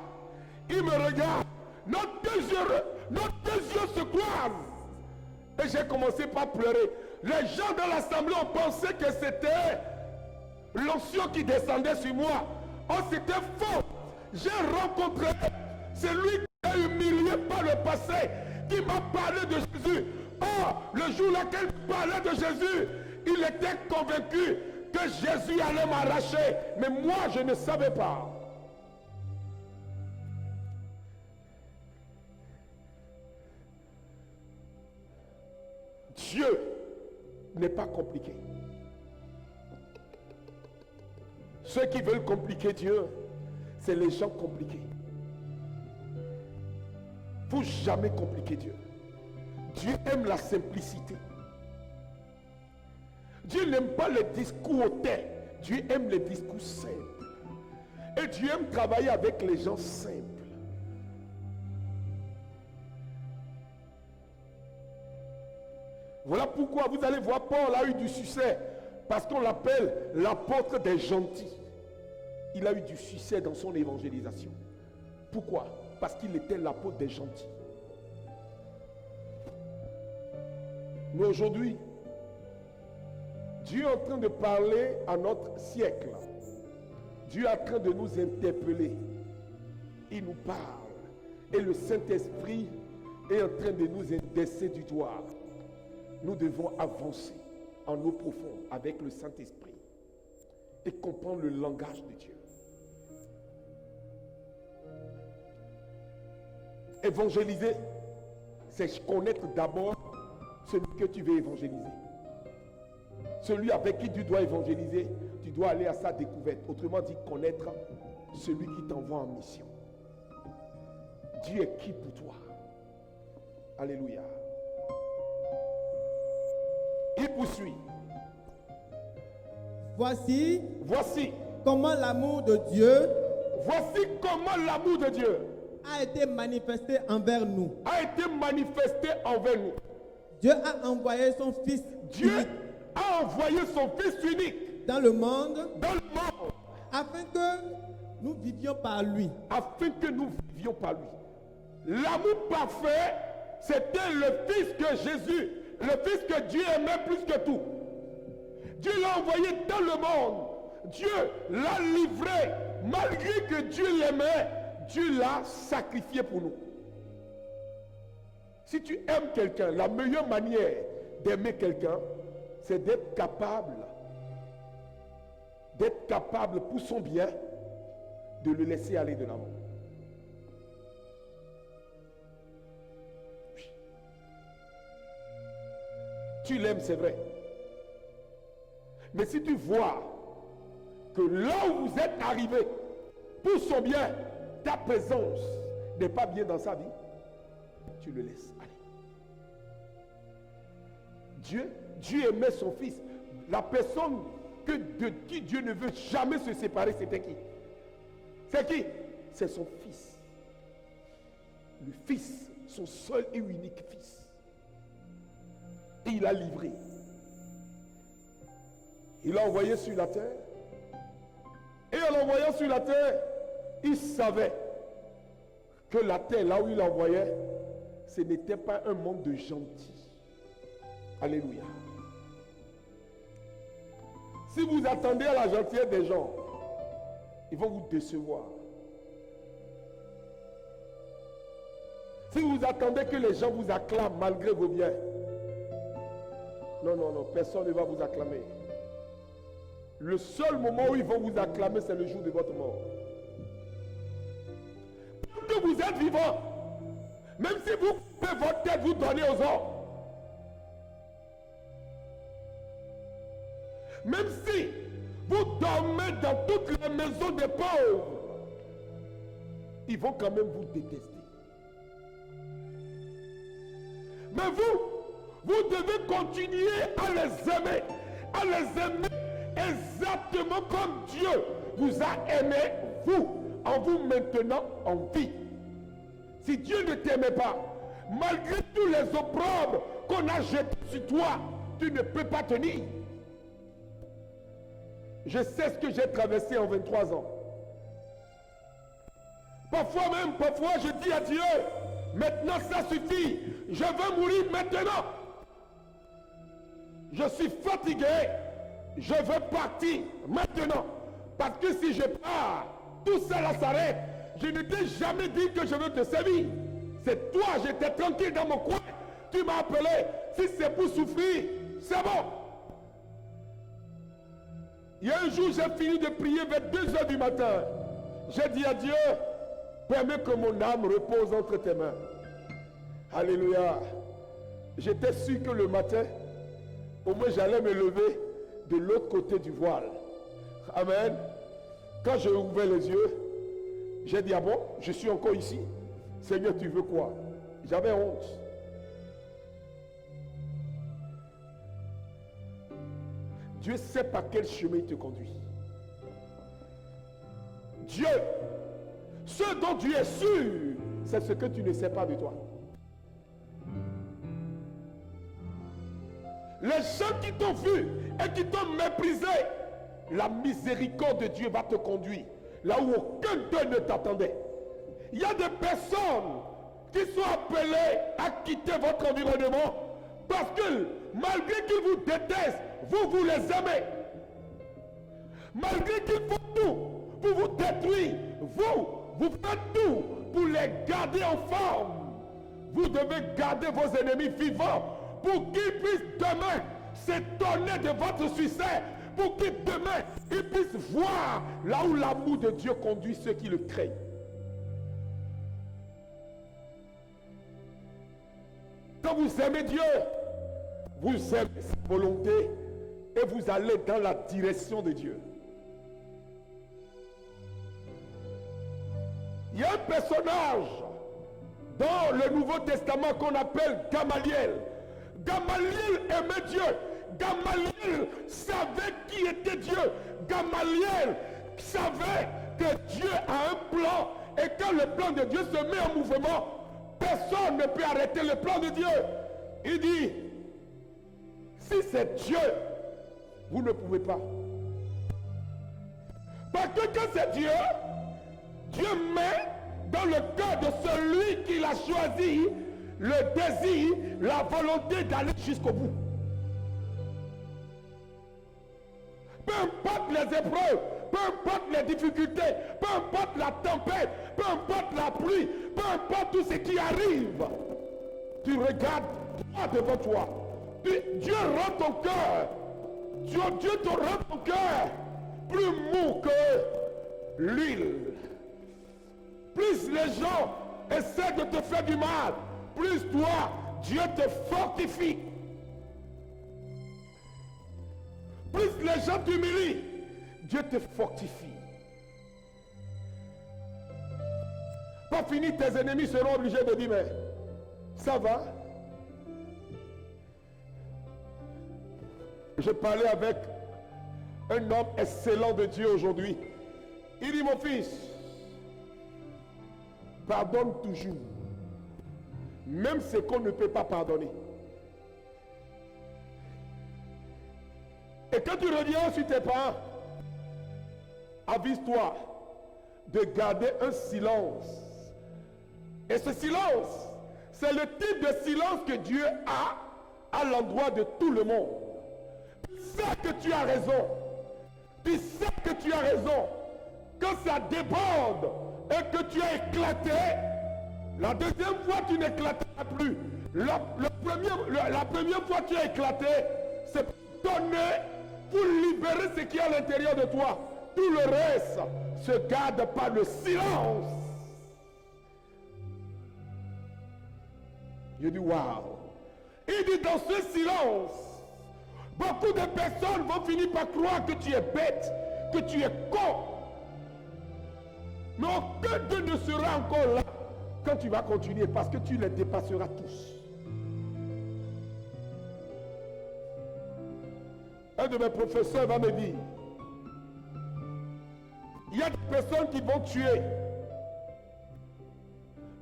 Il me regarde. Nos deux yeux se croisent. Et j'ai commencé par pleurer. Les gens dans l'assemblée ont pensé que c'était l'onction qui descendait sur moi. Oh, c'était faux. J'ai rencontré celui qui a humilié par le passé, qui m'a parlé de Jésus. Oh, le jour où il parlait de Jésus, il était convaincu que Jésus allait m'arracher. Mais moi, je ne savais pas. Dieu n'est pas compliqué. Ceux qui veulent compliquer Dieu, c'est les gens compliqués. Il ne faut jamais compliquer Dieu. Dieu aime la simplicité. Dieu n'aime pas les discours hautains. Dieu aime les discours simples. Et Dieu aime travailler avec les gens simples. Voilà pourquoi vous allez voir Paul a eu du succès. Parce qu'on l'appelle l'apôtre des gentils. Il a eu du succès dans son évangélisation. Pourquoi? Parce qu'il était l'apôtre des gentils. Mais aujourd'hui, Dieu est en train de parler à notre siècle. Dieu est en train de nous interpeller. Il nous parle. Et le Saint-Esprit est en train de nous indexer du doigt. Nous devons avancer en eau profonde avec le Saint-Esprit et comprendre le langage de Dieu. Évangéliser, c'est connaître d'abord celui que tu veux évangéliser. Celui avec qui tu dois évangéliser, tu dois aller à sa découverte. Autrement dit, connaître celui qui t'envoie en mission. Dieu est qui pour toi? Alléluia. Il poursuit. Voici comment l'amour de Dieu a été manifesté envers nous. Dieu a envoyé son Fils unique dans le monde afin que nous vivions par lui. L'amour parfait, c'était le Fils que Jésus le Fils que Dieu aimait plus que tout. Dieu l'a envoyé dans le monde. Dieu l'a livré. Malgré que Dieu l'aimait, Dieu l'a sacrifié pour nous. Si tu aimes quelqu'un, la meilleure manière d'aimer quelqu'un, c'est d'être capable pour son bien, de le laisser aller de l'avant. Oui. Tu l'aimes, c'est vrai. Mais si tu vois que là où vous êtes arrivé, pour son bien, ta présence n'est pas bien dans sa vie, tu le laisses aller. Dieu aimait son Fils. La personne de qui Dieu ne veut jamais se séparer, c'était qui? C'est qui? C'est son Fils. Le Fils, son seul et unique Fils. Et il a livré. Il l'a envoyé sur la terre. Et en l'envoyant sur la terre, il savait que la terre, là où il l'envoyait, ce n'était pas un monde de gentils. Alléluia. Si vous attendez à la gentillesse des gens, ils vont vous décevoir. Si vous attendez que les gens vous acclament malgré vos biens, non, personne ne va vous acclamer. Le seul moment où ils vont vous acclamer, c'est le jour de votre mort. Tant que vous êtes vivant, même si vous coupez votre tête, vous donnez aux autres. Même si vous dormez dans toutes les maisons des pauvres, ils vont quand même vous détester. Mais vous devez continuer à les aimer exactement comme Dieu vous a aimé, en vous maintenant en vie. Si Dieu ne t'aimait pas, malgré tous les opprobres qu'on a jetés sur toi, tu ne peux pas tenir. Je sais ce que j'ai traversé en 23 ans. Parfois je dis à Dieu, maintenant ça suffit, je veux mourir maintenant. Je suis fatigué, je veux partir maintenant. Parce que si je pars, tout ça là s'arrête. Je ne t'ai jamais dit que je veux te servir. C'est toi, j'étais tranquille dans mon coin. Tu m'as appelé, si c'est pour souffrir, c'est bon. Il y a un jour, j'ai fini de prier vers 2h du matin. J'ai dit à Dieu, permets que mon âme repose entre tes mains. Alléluia. J'étais sûr que le matin, au moins j'allais me lever de l'autre côté du voile. Amen. Quand j'ai ouvert les yeux, j'ai dit, ah bon, je suis encore ici. Seigneur, tu veux quoi? J'avais honte. Dieu sait par quel chemin il te conduit. Dieu, ce dont tu es sûr, c'est ce que tu ne sais pas de toi. Les gens qui t'ont vu et qui t'ont méprisé, la miséricorde de Dieu va te conduire là où aucun d'eux ne t'attendait. Il y a des personnes qui sont appelées à quitter votre environnement parce que malgré qu'ils vous détestent, vous les aimez. Malgré qu'ils font tout pour vous détruire, vous faites tout pour les garder en forme. Vous devez garder vos ennemis vivants pour qu'ils puissent demain s'étonner de votre succès, pour qu'ils demain ils puissent voir là où l'amour de Dieu conduit ceux qui le craignent. Quand vous aimez Dieu, vous aimez sa volonté et vous allez dans la direction de Dieu. Il y a un personnage dans le Nouveau Testament qu'on appelle Gamaliel. Gamaliel aimait Dieu. Gamaliel savait qui était Dieu. Gamaliel savait que Dieu a un plan et quand le plan de Dieu se met en mouvement, personne ne peut arrêter le plan de Dieu. Il dit, si c'est Dieu, vous ne pouvez pas. Parce que quand c'est Dieu, Dieu met dans le cœur de celui qu'il a choisi le désir, la volonté d'aller jusqu'au bout. Peu importe les épreuves, peu importe les difficultés, peu importe la tempête, peu importe la pluie, peu importe tout ce qui arrive, tu regardes droit devant toi. Dieu rend ton cœur, Dieu te rend ton cœur plus mou que l'huile. Plus les gens essaient de te faire du mal, plus toi, Dieu te fortifie. Plus les gens t'humilient, Dieu te fortifie. Pas fini, tes ennemis seront obligés de dire, mais ça va. Je parlais avec un homme excellent de Dieu aujourd'hui. Il dit, mon fils, pardonne toujours, même ce qu'on ne peut pas pardonner. Et quand tu reviens sur tes parents, avise-toi de garder un silence. Et ce silence, c'est le type de silence que Dieu a à l'endroit de tout le monde. Tu sais que tu as raison. Tu sais que tu as raison. Quand ça déborde et que tu as éclaté, la deuxième fois tu n'éclateras plus. La première fois que tu as éclaté, c'est pour donner, pour libérer ce qui est à l'intérieur de toi. Tout le reste se garde par le silence. Je dis waouh. Il dit dans ce silence, beaucoup de personnes vont finir par croire que tu es bête, que tu es con. Mais aucun d'eux ne sera encore là quand tu vas continuer parce que tu les dépasseras tous. Un de mes professeurs va me dire, il y a des personnes qui vont tuer,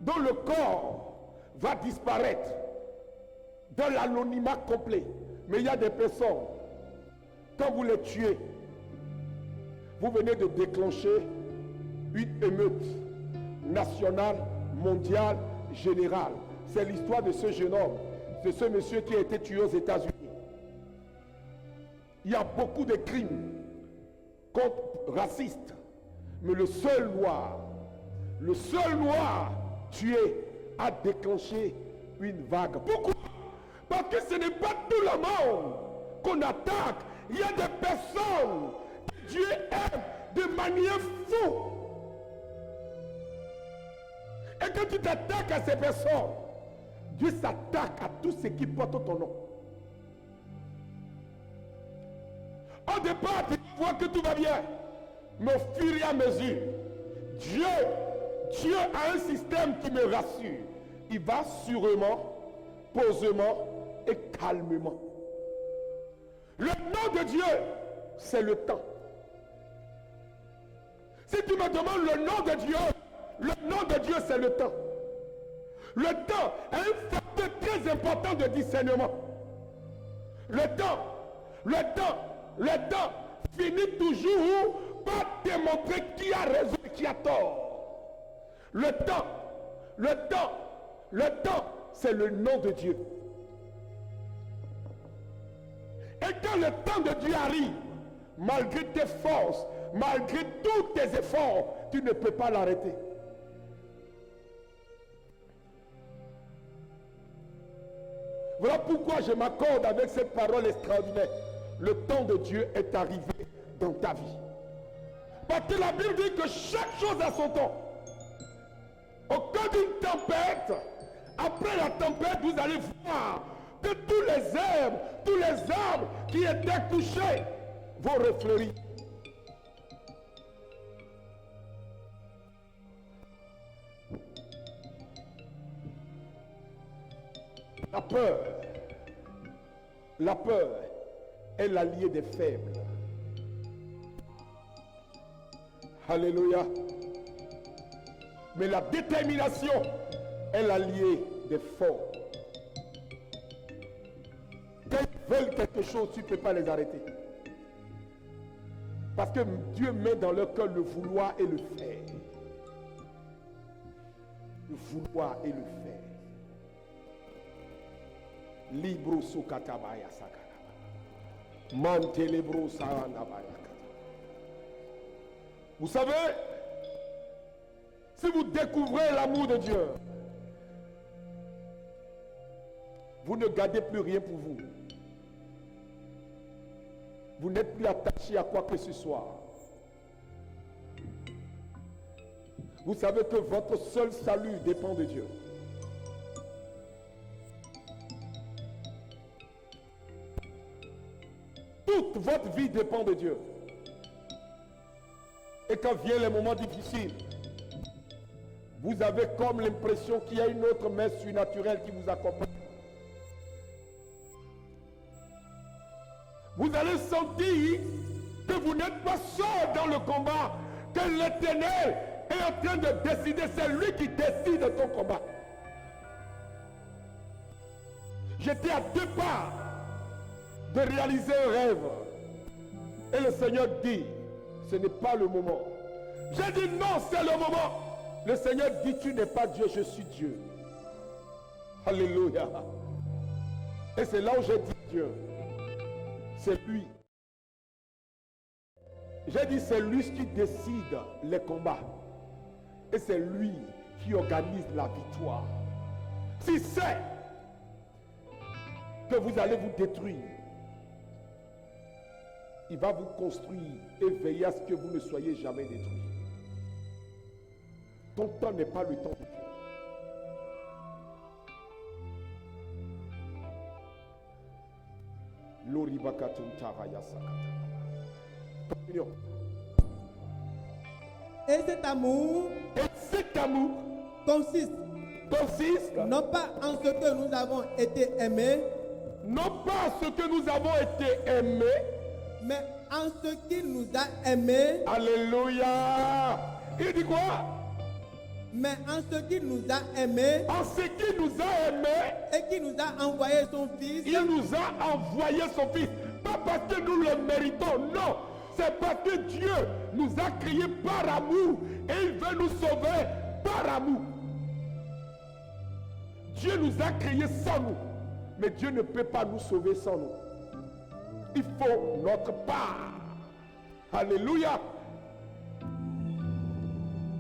dont le corps va disparaître dans l'anonymat complet. Mais il y a des personnes, quand vous les tuez, vous venez de déclencher une émeute nationale, mondiale, générale. C'est l'histoire de ce jeune homme, de ce monsieur qui a été tué aux États-Unis. Il y a beaucoup de crimes racistes, mais le seul noir tué a déclenché une vague. Pourquoi? Parce que ce n'est pas tout le monde qu'on attaque. Il y a des personnes que Dieu aime de manière fou. Et quand tu t'attaques à ces personnes, Dieu s'attaque à tous ceux qui portent ton nom. Au départ, tu vois que tout va bien. Mais au fur et à mesure, Dieu a un système qui me rassure. Il va sûrement, posément et calmement. Le nom de Dieu, c'est le temps. Si tu me demandes le nom de Dieu, c'est le temps. Le temps est un facteur très important de discernement. Le temps finit toujours par démontrer qui a raison et qui a tort. Le temps, c'est le nom de Dieu. Et quand le temps de Dieu arrive, malgré tes forces, malgré tous tes efforts, tu ne peux pas l'arrêter. Voilà pourquoi je m'accorde avec cette parole extraordinaire. Le temps de Dieu est arrivé dans ta vie. Parce que la Bible dit que chaque chose a son temps. Au cas d'une tempête, après la tempête, vous allez voir que tous les arbres qui étaient couchés vont refleurir. La peur est l'allié des faibles. Alléluia. Mais la détermination est l'allié des forts. Quand ils veulent quelque chose, tu ne peux pas les arrêter. Parce que Dieu met dans leur cœur le vouloir et le faire. Le vouloir et le faire. Libro sukatabaya sakara. Mantelebro saranabaya. Vous savez, si vous découvrez l'amour de Dieu, vous ne gardez plus rien pour vous. Vous n'êtes plus attaché à quoi que ce soit. Vous savez que votre seul salut dépend de Dieu. Toute votre vie dépend de Dieu. Et quand viennent les moments difficiles, vous avez comme l'impression qu'il y a une autre main surnaturelle qui vous accompagne. Vous allez sentir que vous n'êtes pas seul dans le combat, que l'Éternel est en train de décider, c'est lui qui décide de ton combat. J'étais à 2 pas de réaliser un rêve. Et le Seigneur dit, ce n'est pas le moment. J'ai dit non, c'est le moment. Le Seigneur dit, tu n'es pas Dieu, je suis Dieu. Alléluia. Et c'est là où j'ai dit Dieu. C'est lui. J'ai dit, c'est lui qui décide les combats. Et c'est lui qui organise la victoire. Si c'est que vous allez vous détruire, il va vous construire et veiller à ce que vous ne soyez jamais détruits. Ton temps n'est pas le temps de Dieu. Continuons. Et cet amour consiste non pas en ce que nous avons été aimés, non pas en ce que nous avons été aimés, mais en ce qu'il nous a aimés. Alléluia. Il dit quoi? Mais en ce qu'il nous a aimés. En ce qu'il nous a aimés. Et qui nous a envoyé son Fils. Il nous a envoyé son Fils. Pas parce que nous le méritons, non. C'est parce que Dieu nous a créés par amour. Et il veut nous sauver par amour. Dieu nous a créés sans nous. Mais Dieu ne peut pas nous sauver sans nous. Il faut notre part. Alléluia.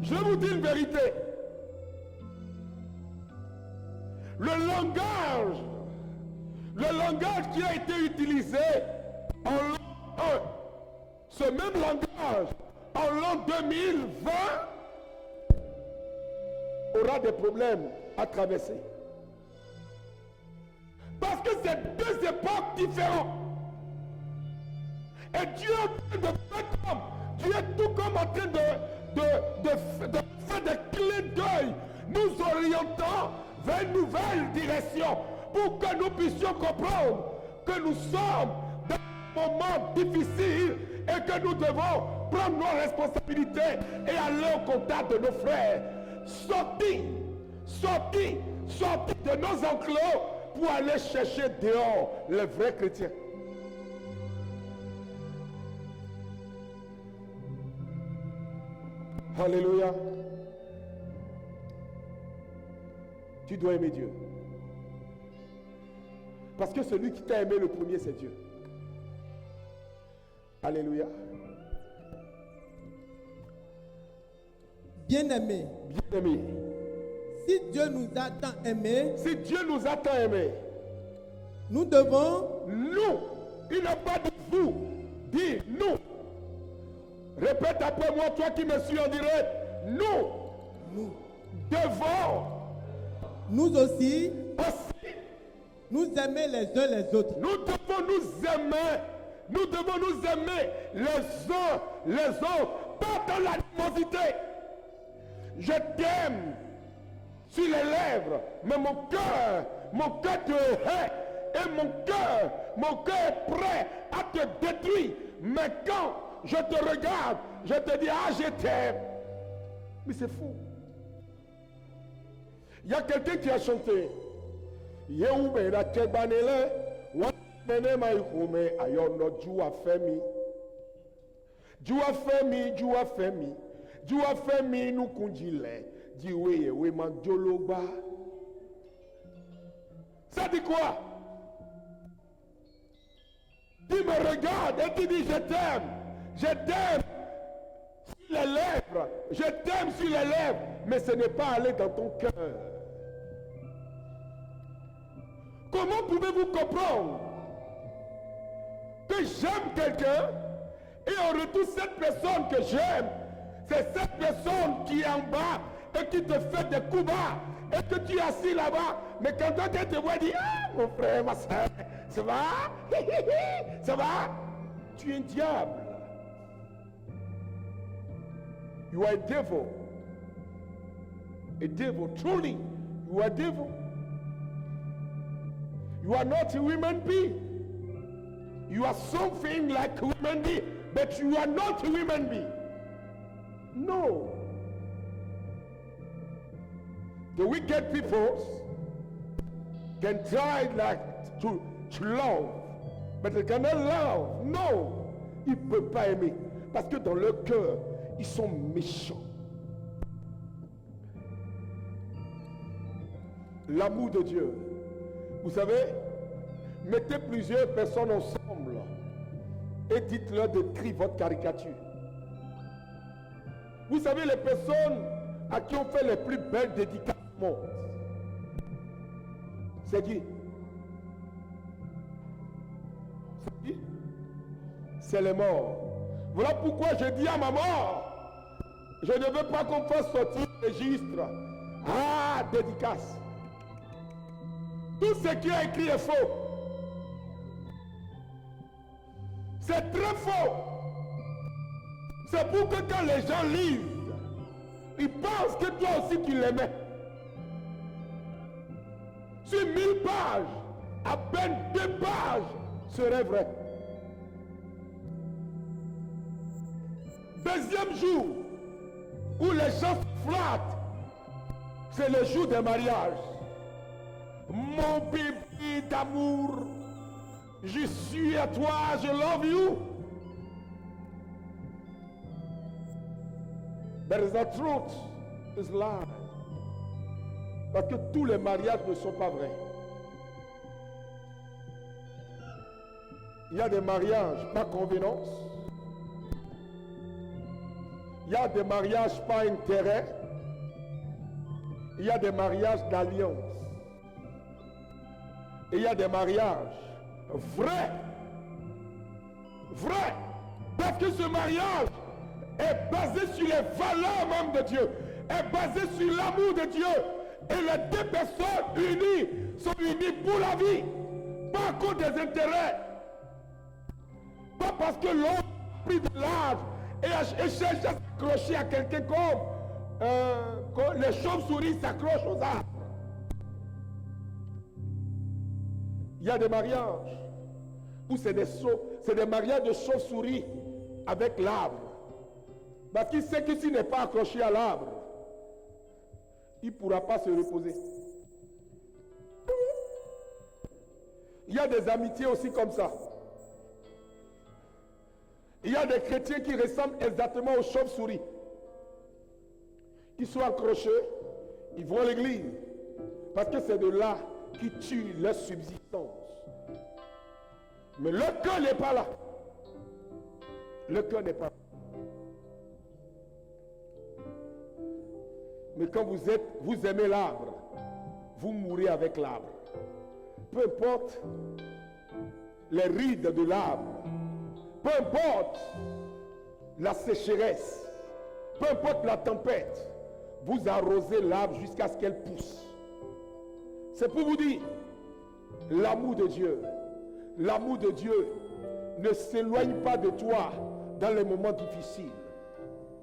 Je vous dis une vérité. Le langage qui a été utilisé en l'an 1, ce même langage en l'an 2020 aura des problèmes à traverser. Parce que c'est 2 époques différentes. Et Dieu est en train de faire comme, Dieu est tout comme en train de faire des clins d'œil, nous orientant vers une nouvelle direction pour que nous puissions comprendre que nous sommes dans un moment difficile et que nous devons prendre nos responsabilités et aller au contact de nos frères. Sortir de nos enclos pour aller chercher dehors les vrais chrétiens. Alléluia. Tu dois aimer Dieu. Parce que celui qui t'a aimé le premier, c'est Dieu. Alléluia. Bien-aimé. Bien-aimé. Si Dieu nous a tant aimés. Si Dieu nous a tant aimés. Nous devons. Nous. Il n'a pas dit vous. Dis nous. Répète après moi, toi qui me suis en direct. Nous devons nous aussi nous aimer les uns les autres. Nous devons nous aimer. Nous devons nous aimer les uns les autres. Pas dans l'animosité. Je t'aime sur les lèvres, mais mon cœur te hait. Et mon cœur est prêt à te détruire. Mais quand je te regarde, je te dis, ah, je t'aime. Mais c'est fou. Il y a quelqu'un qui a chanté. Ça dit quoi? Tu me regardes et tu dis je t'aime. Je t'aime sur les lèvres. Je t'aime sur les lèvres. Mais ce n'est pas allé dans ton cœur. Comment pouvez-vous comprendre que j'aime quelqu'un et en retour cette personne que j'aime, c'est cette personne qui est en bas et qui te fait des coups bas et que tu es assis là-bas, mais quand quelqu'un te voit dire ah mon frère, ma soeur, ça va? Ça va? Tu es un diable. You are a devil. A devil, truly. You are a devil. You are not a human being. You are something like a human being, but you are not a human being. No. The wicked people can try like to love, but they cannot love. No. Ils ne peuvent pas aimer. Parce que dans leur cœur, ils sont méchants. L'amour de Dieu. Vous savez, mettez plusieurs personnes ensemble et dites-leur d'écrire votre caricature. Vous savez, les personnes à qui on fait les plus belles dédicaces du monde, c'est qui? C'est qui? C'est les morts. Voilà pourquoi je dis à ma mort, je ne veux pas qu'on fasse sortir le registre. Ah, dédicace. Tout ce qui est écrit est faux. C'est très faux. C'est pour que quand les gens lisent, ils pensent que toi aussi tu l'aimais. Sur 1000 pages, à peine 2 pages seraient vraies. Deuxième jour, où les gens se flattent, c'est le jour des mariages. Mon bébé d'amour, je suis à toi, je love you. But the truth is lie. Parce que tous les mariages ne sont pas vrais. Il y a des mariages par convenance. Il y a des mariages par intérêt. Il y a des mariages d'alliance. Et il y a des mariages vrais. Vrais. Parce que ce mariage est basé sur les valeurs même de Dieu. Est basé sur l'amour de Dieu. Et les deux personnes unies sont unies pour la vie. Pas à cause des intérêts. Pas parce que l'homme a pris de l'âge et cherche à s'accrocher à quelqu'un comme les chauves-souris s'accrochent aux arbres. Il y a des mariages où c'est des mariages de chauves-souris avec l'arbre. Parce qu'il sait que s'il n'est pas accroché à l'arbre, il ne pourra pas se reposer. Il y a des amitiés aussi comme ça. Il y a des chrétiens qui ressemblent exactement aux chauves-souris. Ils sont accrochés, ils vont à l'église. Parce que c'est de là qu'ils tuent leur subsistance. Mais le cœur n'est pas là. Le cœur n'est pas là. Mais quand vous aimez l'arbre, vous mourrez avec l'arbre. Peu importe les rides de l'arbre, peu importe la sécheresse, peu importe la tempête, vous arrosez l'arbre jusqu'à ce qu'elle pousse. C'est pour vous dire, l'amour de Dieu ne s'éloigne pas de toi dans les moments difficiles.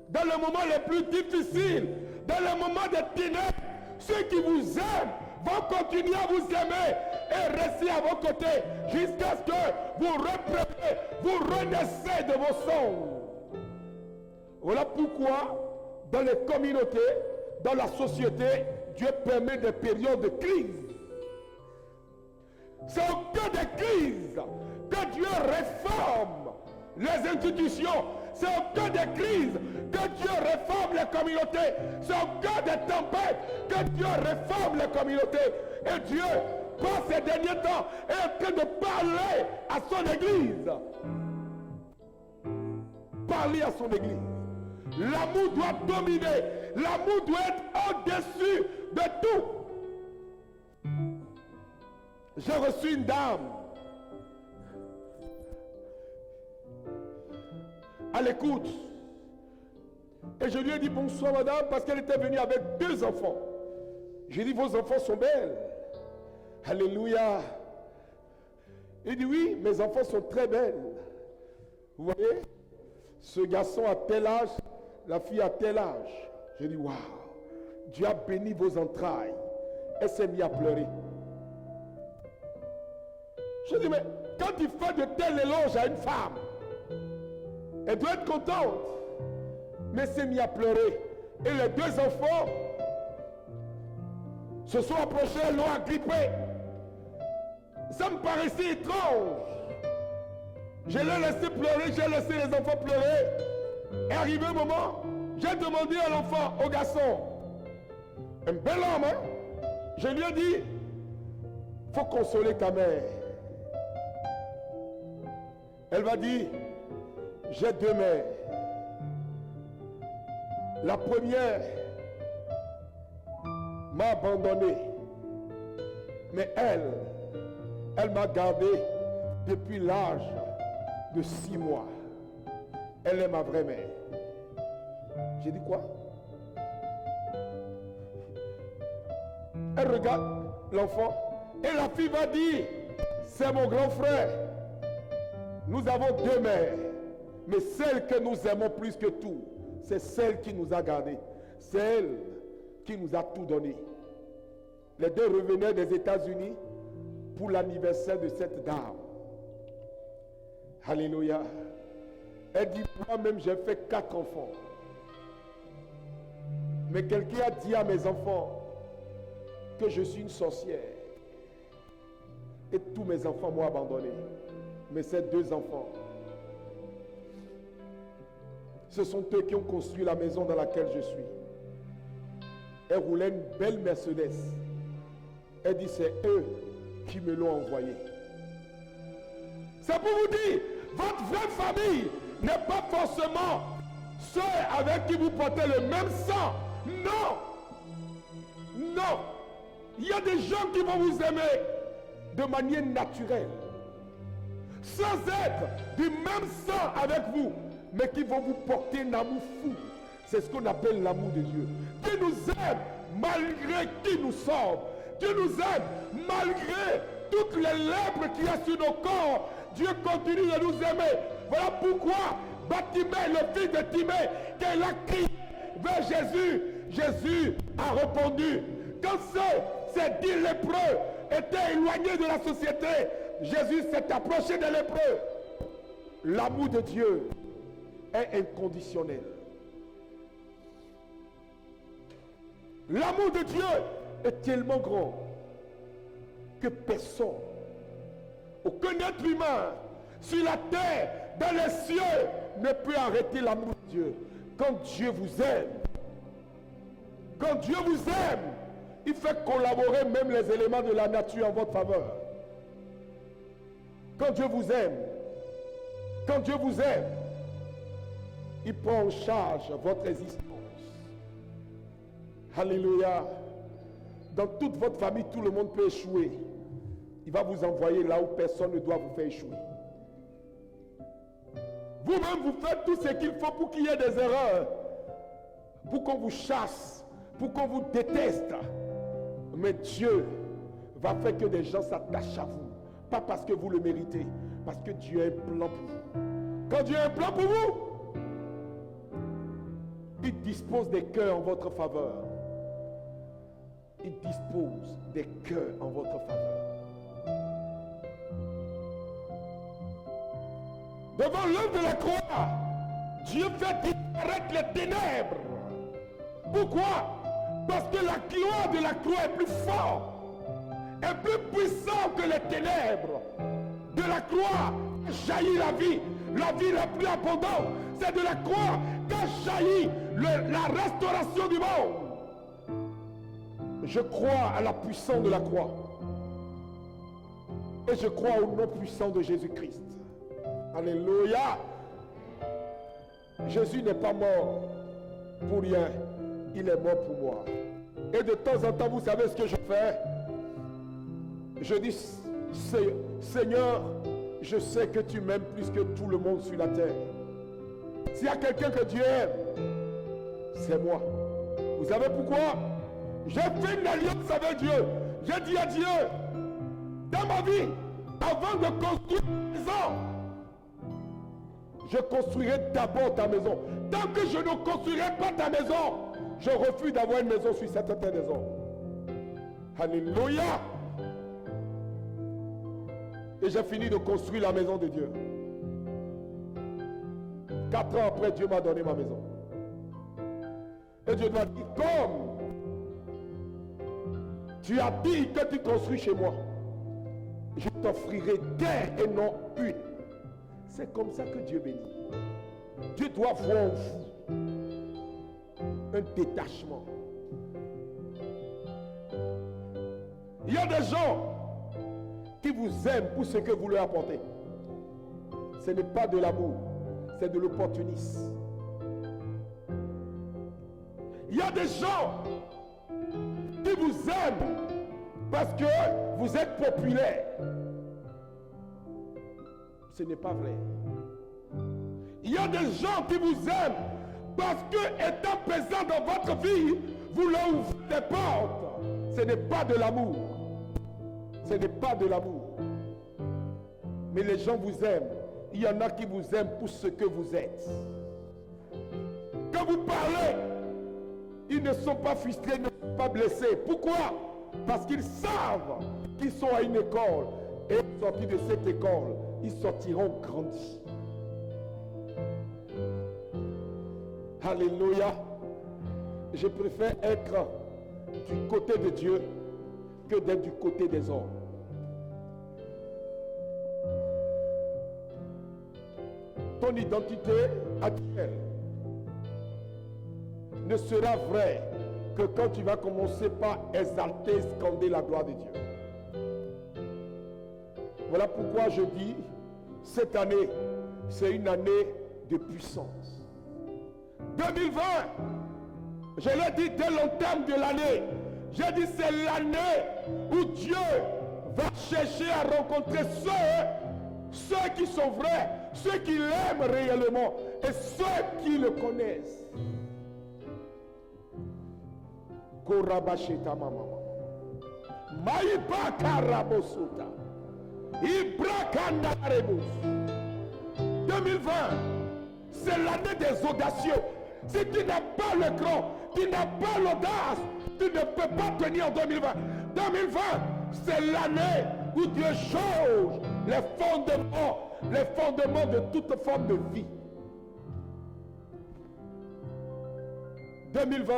Dans les moments les plus difficiles, dans les moments de ténèbres, ceux qui vous aiment vont continuer à vous aimer et rester à vos côtés jusqu'à ce que vous reprenez, vous renaissez de vos cendres. Voilà pourquoi dans les communautés, dans la société, Dieu permet des périodes de crise. C'est au cœur des crises que Dieu réforme les institutions. C'est au cœur des crises que Dieu réforme les communautés. C'est au cœur des tempêtes que Dieu réforme les communautés. Et Dieu par ces derniers temps, est en train de parler à son église. Parler à son église. L'amour doit dominer. L'amour doit être au-dessus de tout. J'ai reçu une dame à l'écoute. Et je lui ai dit bonsoir madame parce qu'elle était venue avec 2 enfants. J'ai dit vos enfants sont belles. Alléluia. Il dit oui, mes enfants sont très belles. Vous voyez, ce garçon a tel âge, la fille a tel âge. J'ai dit waouh, Dieu a béni vos entrailles. Elle s'est mise à pleurer. Je dis mais quand tu fais de tels éloges à une femme, elle doit être contente. Mais s'est mis à pleurer. Et les 2 enfants se sont approchés, l'ont agrippé. Ça me paraissait étrange. Je l'ai laissé pleurer, j'ai laissé les enfants pleurer. Et arrivé un moment, j'ai demandé à l'enfant, au garçon, un bel homme, hein? Je lui ai dit, il faut consoler ta mère. Elle m'a dit, j'ai 2 mères. La première m'a abandonné. Mais elle m'a gardé depuis l'âge de 6 mois. Elle est ma vraie mère. J'ai dit quoi? Elle regarde l'enfant et la fille va dire, c'est mon grand frère. Nous avons 2 mères, mais celle que nous aimons plus que tout, c'est celle qui nous a gardés. C'est elle qui nous a tout donné. Les 2 revenaient des États-Unis pour l'anniversaire de cette dame. Alléluia. Elle dit, moi-même j'ai fait 4 enfants. Mais quelqu'un a dit à mes enfants que je suis une sorcière. Et tous mes enfants m'ont abandonné. Mais ces 2 enfants, ce sont eux qui ont construit la maison dans laquelle je suis. Elle roulait une belle Mercedes. Elle dit, c'est eux qui me l'ont envoyé. C'est pour vous dire, votre vraie famille n'est pas forcément ceux avec qui vous portez le même sang. Non. Non. Il y a des gens qui vont vous aimer de manière naturelle, sans être du même sang avec vous, mais qui vont vous porter un amour fou. C'est ce qu'on appelle l'amour de Dieu. Dieu nous aime malgré qui nous sommes. Dieu nous aime malgré toutes les lèpres qu'il y a sur nos corps. Dieu continue de nous aimer. Voilà pourquoi Bartimée, le fils de Timée, quand il a crié vers Jésus, Jésus a répondu. Quand ces 10 lépreux étaient éloignés de la société, Jésus s'est approché des lépreux. L'amour de Dieu est inconditionnel. L'amour de Dieu est tellement grand que personne, aucun être humain sur la terre, dans les cieux, ne peut arrêter l'amour de Dieu. Quand Dieu vous aime, il fait collaborer même les éléments de la nature en votre faveur. Quand Dieu vous aime, il prend en charge votre existence. Alléluia. Dans toute votre famille, tout le monde peut échouer. Il va vous envoyer là où personne ne doit vous faire échouer. Vous-même, vous faites tout ce qu'il faut pour qu'il y ait des erreurs, pour qu'on vous chasse, pour qu'on vous déteste. Mais Dieu va faire que des gens s'attachent à vous. Pas parce que vous le méritez, parce que Dieu a un plan pour vous. Quand Dieu a un plan pour vous, il dispose des cœurs en votre faveur. Il dispose des cœurs en votre faveur. Devant l'œuvre de la croix, Dieu fait disparaître les ténèbres. Pourquoi? Parce que la gloire de la croix est plus forte, est plus puissante que les ténèbres. De la croix jaillit la vie la plus abondante. C'est de la croix qu'a jailli la restauration du monde. Je crois à la puissance de la croix. Et je crois au nom puissant de Jésus-Christ. Alléluia. Jésus n'est pas mort pour rien. Il est mort pour moi. Et de temps en temps, vous savez ce que je fais? Je dis, Seigneur, je sais que tu m'aimes plus que tout le monde sur la terre. S'il y a quelqu'un que Dieu aime, c'est moi. Vous savez pourquoi? J'ai fait une alliance avec Dieu. J'ai dit à Dieu, dans ma vie, avant de construire une maison, je construirai d'abord ta maison. Tant que je ne construirai pas ta maison, je refuse d'avoir une maison sur cette maison. Alléluia. Et j'ai fini de construire la maison de Dieu. 4 ans après, Dieu m'a donné ma maison. Et Dieu m'a dit, comme tu as dit que tu construis chez moi, je t'offrirai des et non une. C'est comme ça que Dieu bénit. Dieu doit voir en vous un détachement. Il y a des gens qui vous aiment pour ce que vous leur apportez. Ce n'est pas de l'amour, c'est de l'opportunisme. Il y a des gens qui vous aiment parce que vous êtes populaire. Ce n'est pas vrai. Il y a des gens qui vous aiment parce que, étant présent dans votre vie, vous leur ouvrez des portes. Ce n'est pas de l'amour. Ce n'est pas de l'amour. Mais les gens vous aiment. Il y en a qui vous aiment pour ce que vous êtes. Quand vous parlez, ils ne sont pas frustrés, ils ne sont pas blessés. Pourquoi? Parce qu'ils savent qu'ils sont à une école. Et sortis de cette école, ils sortiront grandis. Alléluia. Je préfère être du côté de Dieu que d'être du côté des hommes. Ton identité actuelle ne sera vraie que quand tu vas commencer par exalter, scander la gloire de Dieu. Voilà pourquoi je dis, cette année, c'est une année de puissance. 2020, je l'ai dit dès l'entame de l'année, j'ai dit c'est l'année où Dieu va chercher à rencontrer ceux qui sont vrais, ceux qui l'aiment réellement et ceux qui le connaissent. Korabasheta mama. Maïba karabosota. Ibrakanda rebus. 2020, c'est l'année des audacieux. Si tu n'as pas le cran, tu n'as pas l'audace, tu ne peux pas tenir en 2020. 2020, c'est l'année où Dieu change les fondements de toute forme de vie. 2020,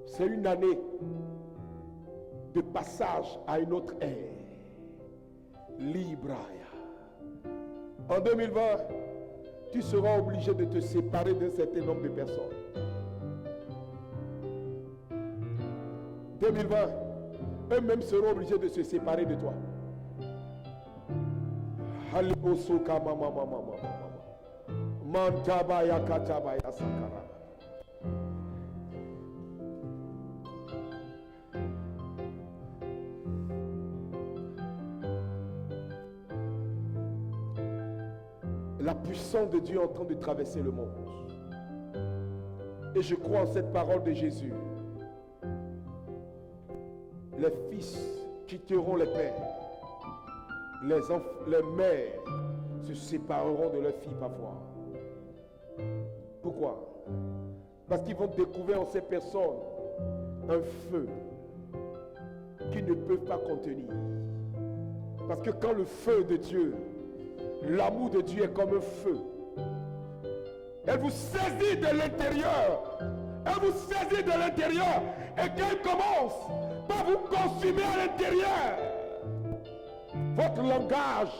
c'est une année de passage à une autre ère. Libraya. En 2020, tu seras obligé de te séparer d'un certain nombre de personnes. 2020, eux-mêmes seront obligés de se séparer de toi. Mantabaya katabaya sakara. La puissance de Dieu est en train de traverser le monde. Et je crois en cette parole de Jésus. Les fils quitteront les pères. Les mères se sépareront de leurs filles parfois. Pourquoi? Parce qu'ils vont découvrir en ces personnes un feu qu'ils ne peuvent pas contenir. Parce que quand le feu de Dieu, l'amour de Dieu est comme un feu, elle vous saisit de l'intérieur. Elle vous saisit de l'intérieur. Et qu'elle commence par vous consumer à l'intérieur. Votre langage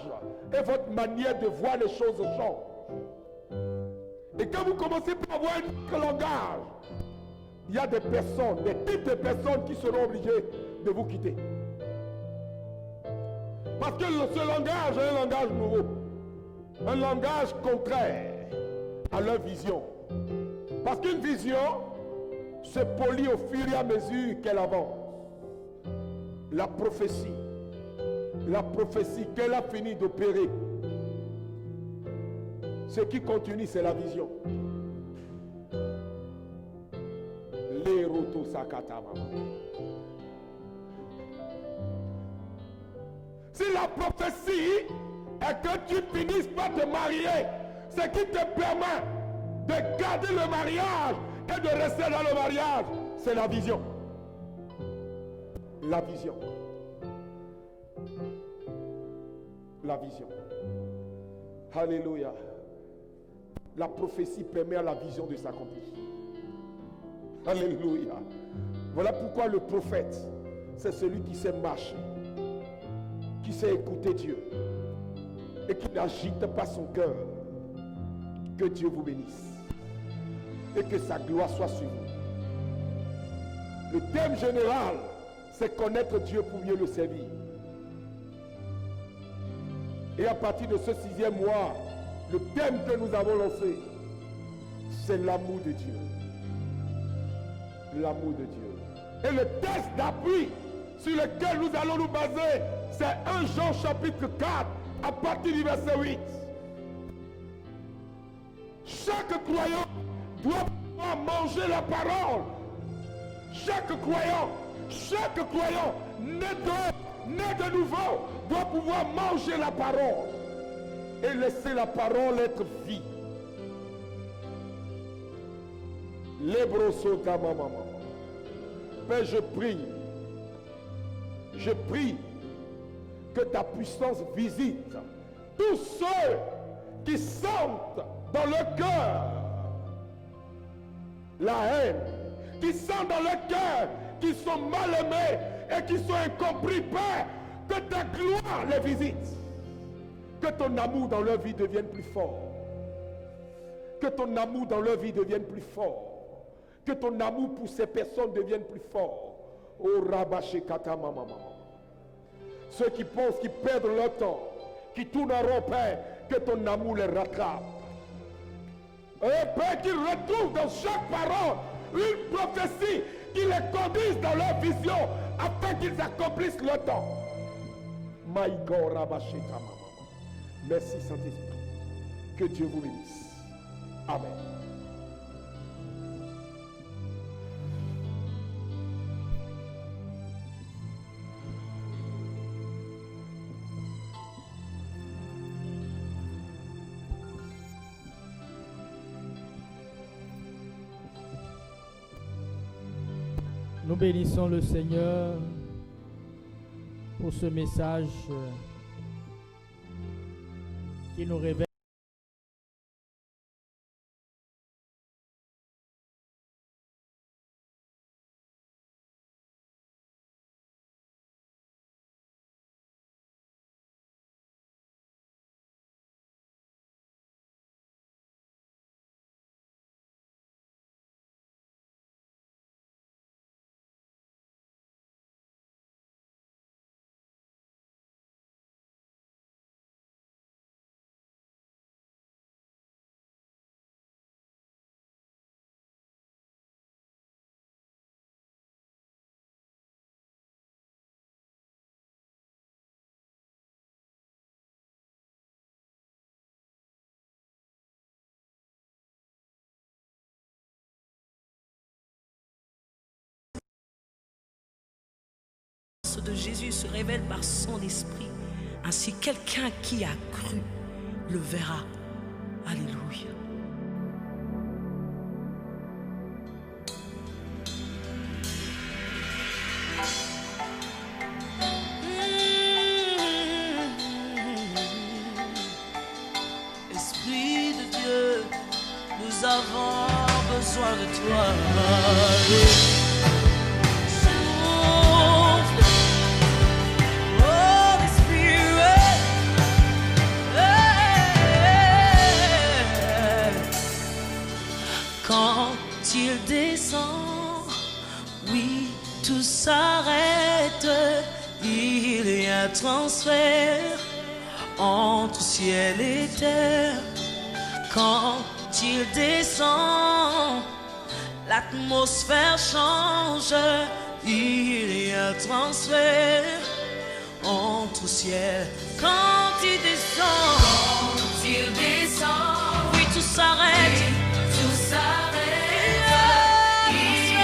et votre manière de voir les choses changent. Et quand vous commencez par avoir un autre langage, il y a des personnes, des types de personnes qui seront obligées de vous quitter. Parce que ce langage est un langage nouveau. Un langage contraire à leur vision. Parce qu'une vision se polit au fur et à mesure qu'elle avance. La prophétie qu'elle a fini d'opérer, ce qui continue, c'est la vision. Si la prophétie est que tu finisses par te marier, ce qui te permet de garder le mariage et de rester dans le mariage, c'est la vision. La vision. La vision. Alléluia. La prophétie permet à la vision de s'accomplir. Alléluia. Voilà pourquoi le prophète, c'est celui qui sait marcher, qui sait écouter Dieu et qui n'agite pas son cœur. Que Dieu vous bénisse et que sa gloire soit sur vous. Le thème général, c'est connaître Dieu pour mieux le servir. Et à partir de ce 6e mois, le thème que nous avons lancé, c'est l'amour de Dieu. L'amour de Dieu. Et le texte d'appui sur lequel nous allons nous baser, c'est 1 Jean chapitre 4, à partir du verset 8. Chaque croyant doit pouvoir manger la parole. Chaque croyant né de nouveau, doit pouvoir manger la parole et laisser la parole être vie. Père, je prie que ta puissance visite tous ceux qui sentent dans le cœur la haine, qui sentent dans le cœur qu'ils sont mal aimés et qui sont incompris, Père, que ta gloire les visite, que ton amour dans leur vie devienne plus fort, que ton amour dans leur vie devienne plus fort, que ton amour pour ces personnes devienne plus fort. Oh Rabaché Kata Mama. Ceux qui pensent qu'ils perdent leur temps, qui tournent en rond, Père, que ton amour les rattrape. Et Père, qu'ils retrouvent dans chaque parole une prophétie qui les conduise dans leur vision afin qu'ils accomplissent leur temps. My God, Rabaché Kama. Merci Saint-Esprit. Que Dieu vous bénisse. Amen. Nous bénissons le Seigneur pour ce message qui nous révèle de Jésus se révèle par son esprit. Ainsi, quelqu'un qui a cru le verra. Alléluia. Esprit de Dieu, nous avons besoin de toi. Il descend, oui, tout s'arrête, il y a un transfert entre ciel et terre. Quand il descend, l'atmosphère change. Il y a un transfert entre ciel. Quand il descend, oui, tout s'arrête. Tout s'arrête. Il y a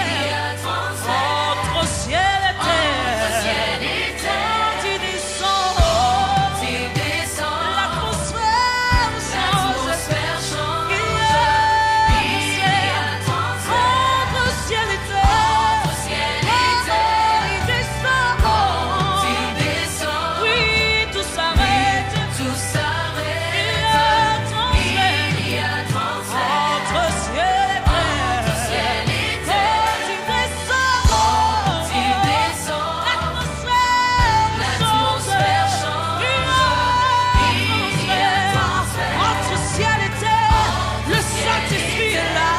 un transfert entre ciel et terre. Quand il descend, l'atmosphère change. Il y a un transfert entre ciel et terre. Quand il descend, oui, tout s'arrête. Il y a un transfert entre ciel et terre. Quand il descend, l'atmosphère change. Il y a un transfert entre ciel et terre. Le Saint-Esprit est là.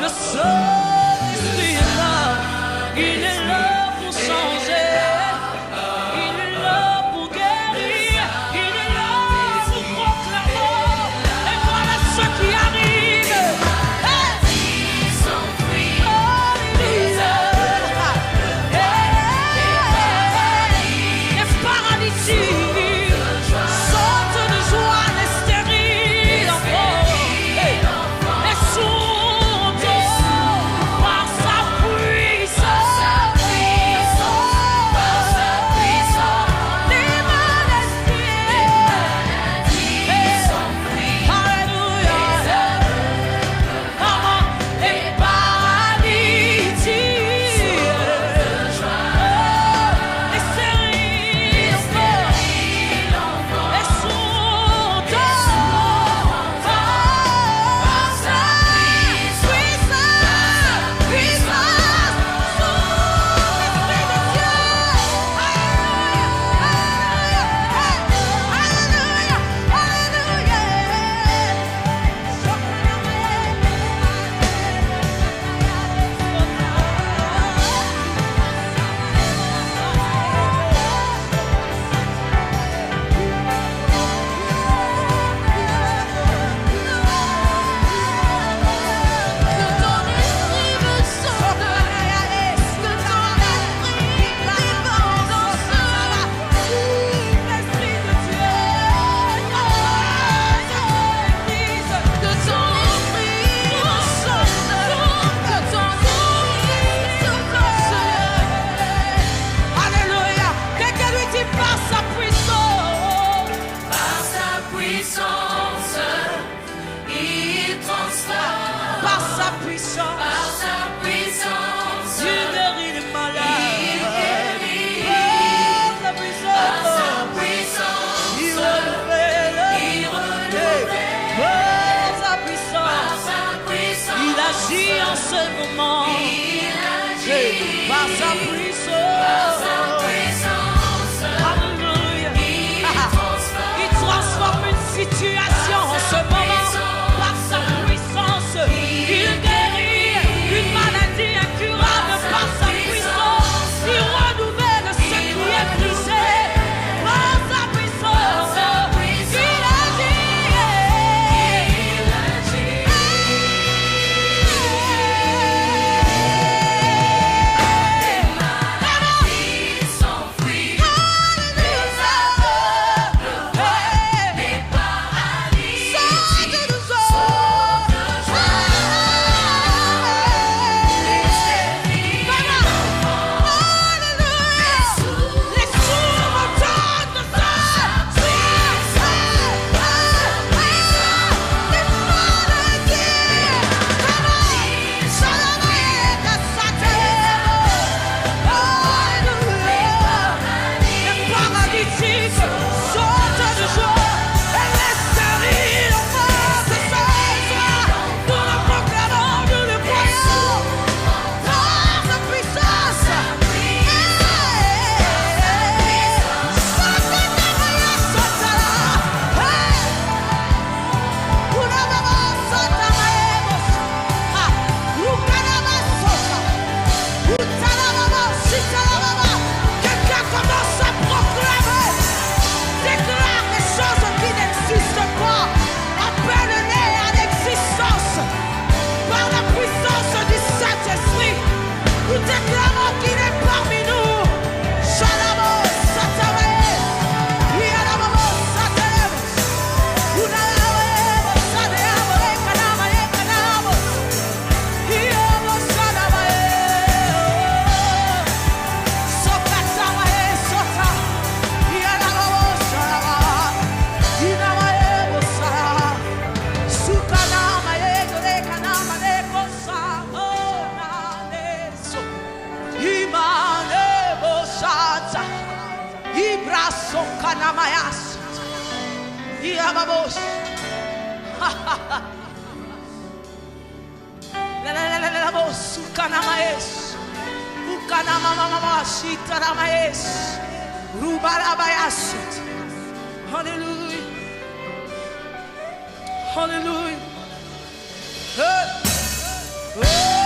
Le Saint-Esprit est là, il est là pour changer, il est là pour guérir, il est là pour proclamer. Et voilà ce qui arrive. Les paralytiques sautent de joie, les stériles enfants. Les sourds par sa puissance, les maladies, alléluia, les paralytiques, les stériles enfants, les sourds par sa Alléluia, quelqu'un lui dit par sa puissance, il transforme. Par sa puissance, il guérit les malades. Par sa puissance, il renouvelle. Par sa puissance, il agit en ce moment. Par sa puissance, alléluia, il transforme une situation en ce moment. Par sa puissance, il guérit une maladie incurable. Par sa puissance, il renouvelle ce qui est brisé. Par sa puissance, il agit. Ibraso kanamayas. Iababos. La voz kanamaes. Ukanamamamamas itaramaes. Rubarabayas. Hallelujah. Hallelujah. Oh.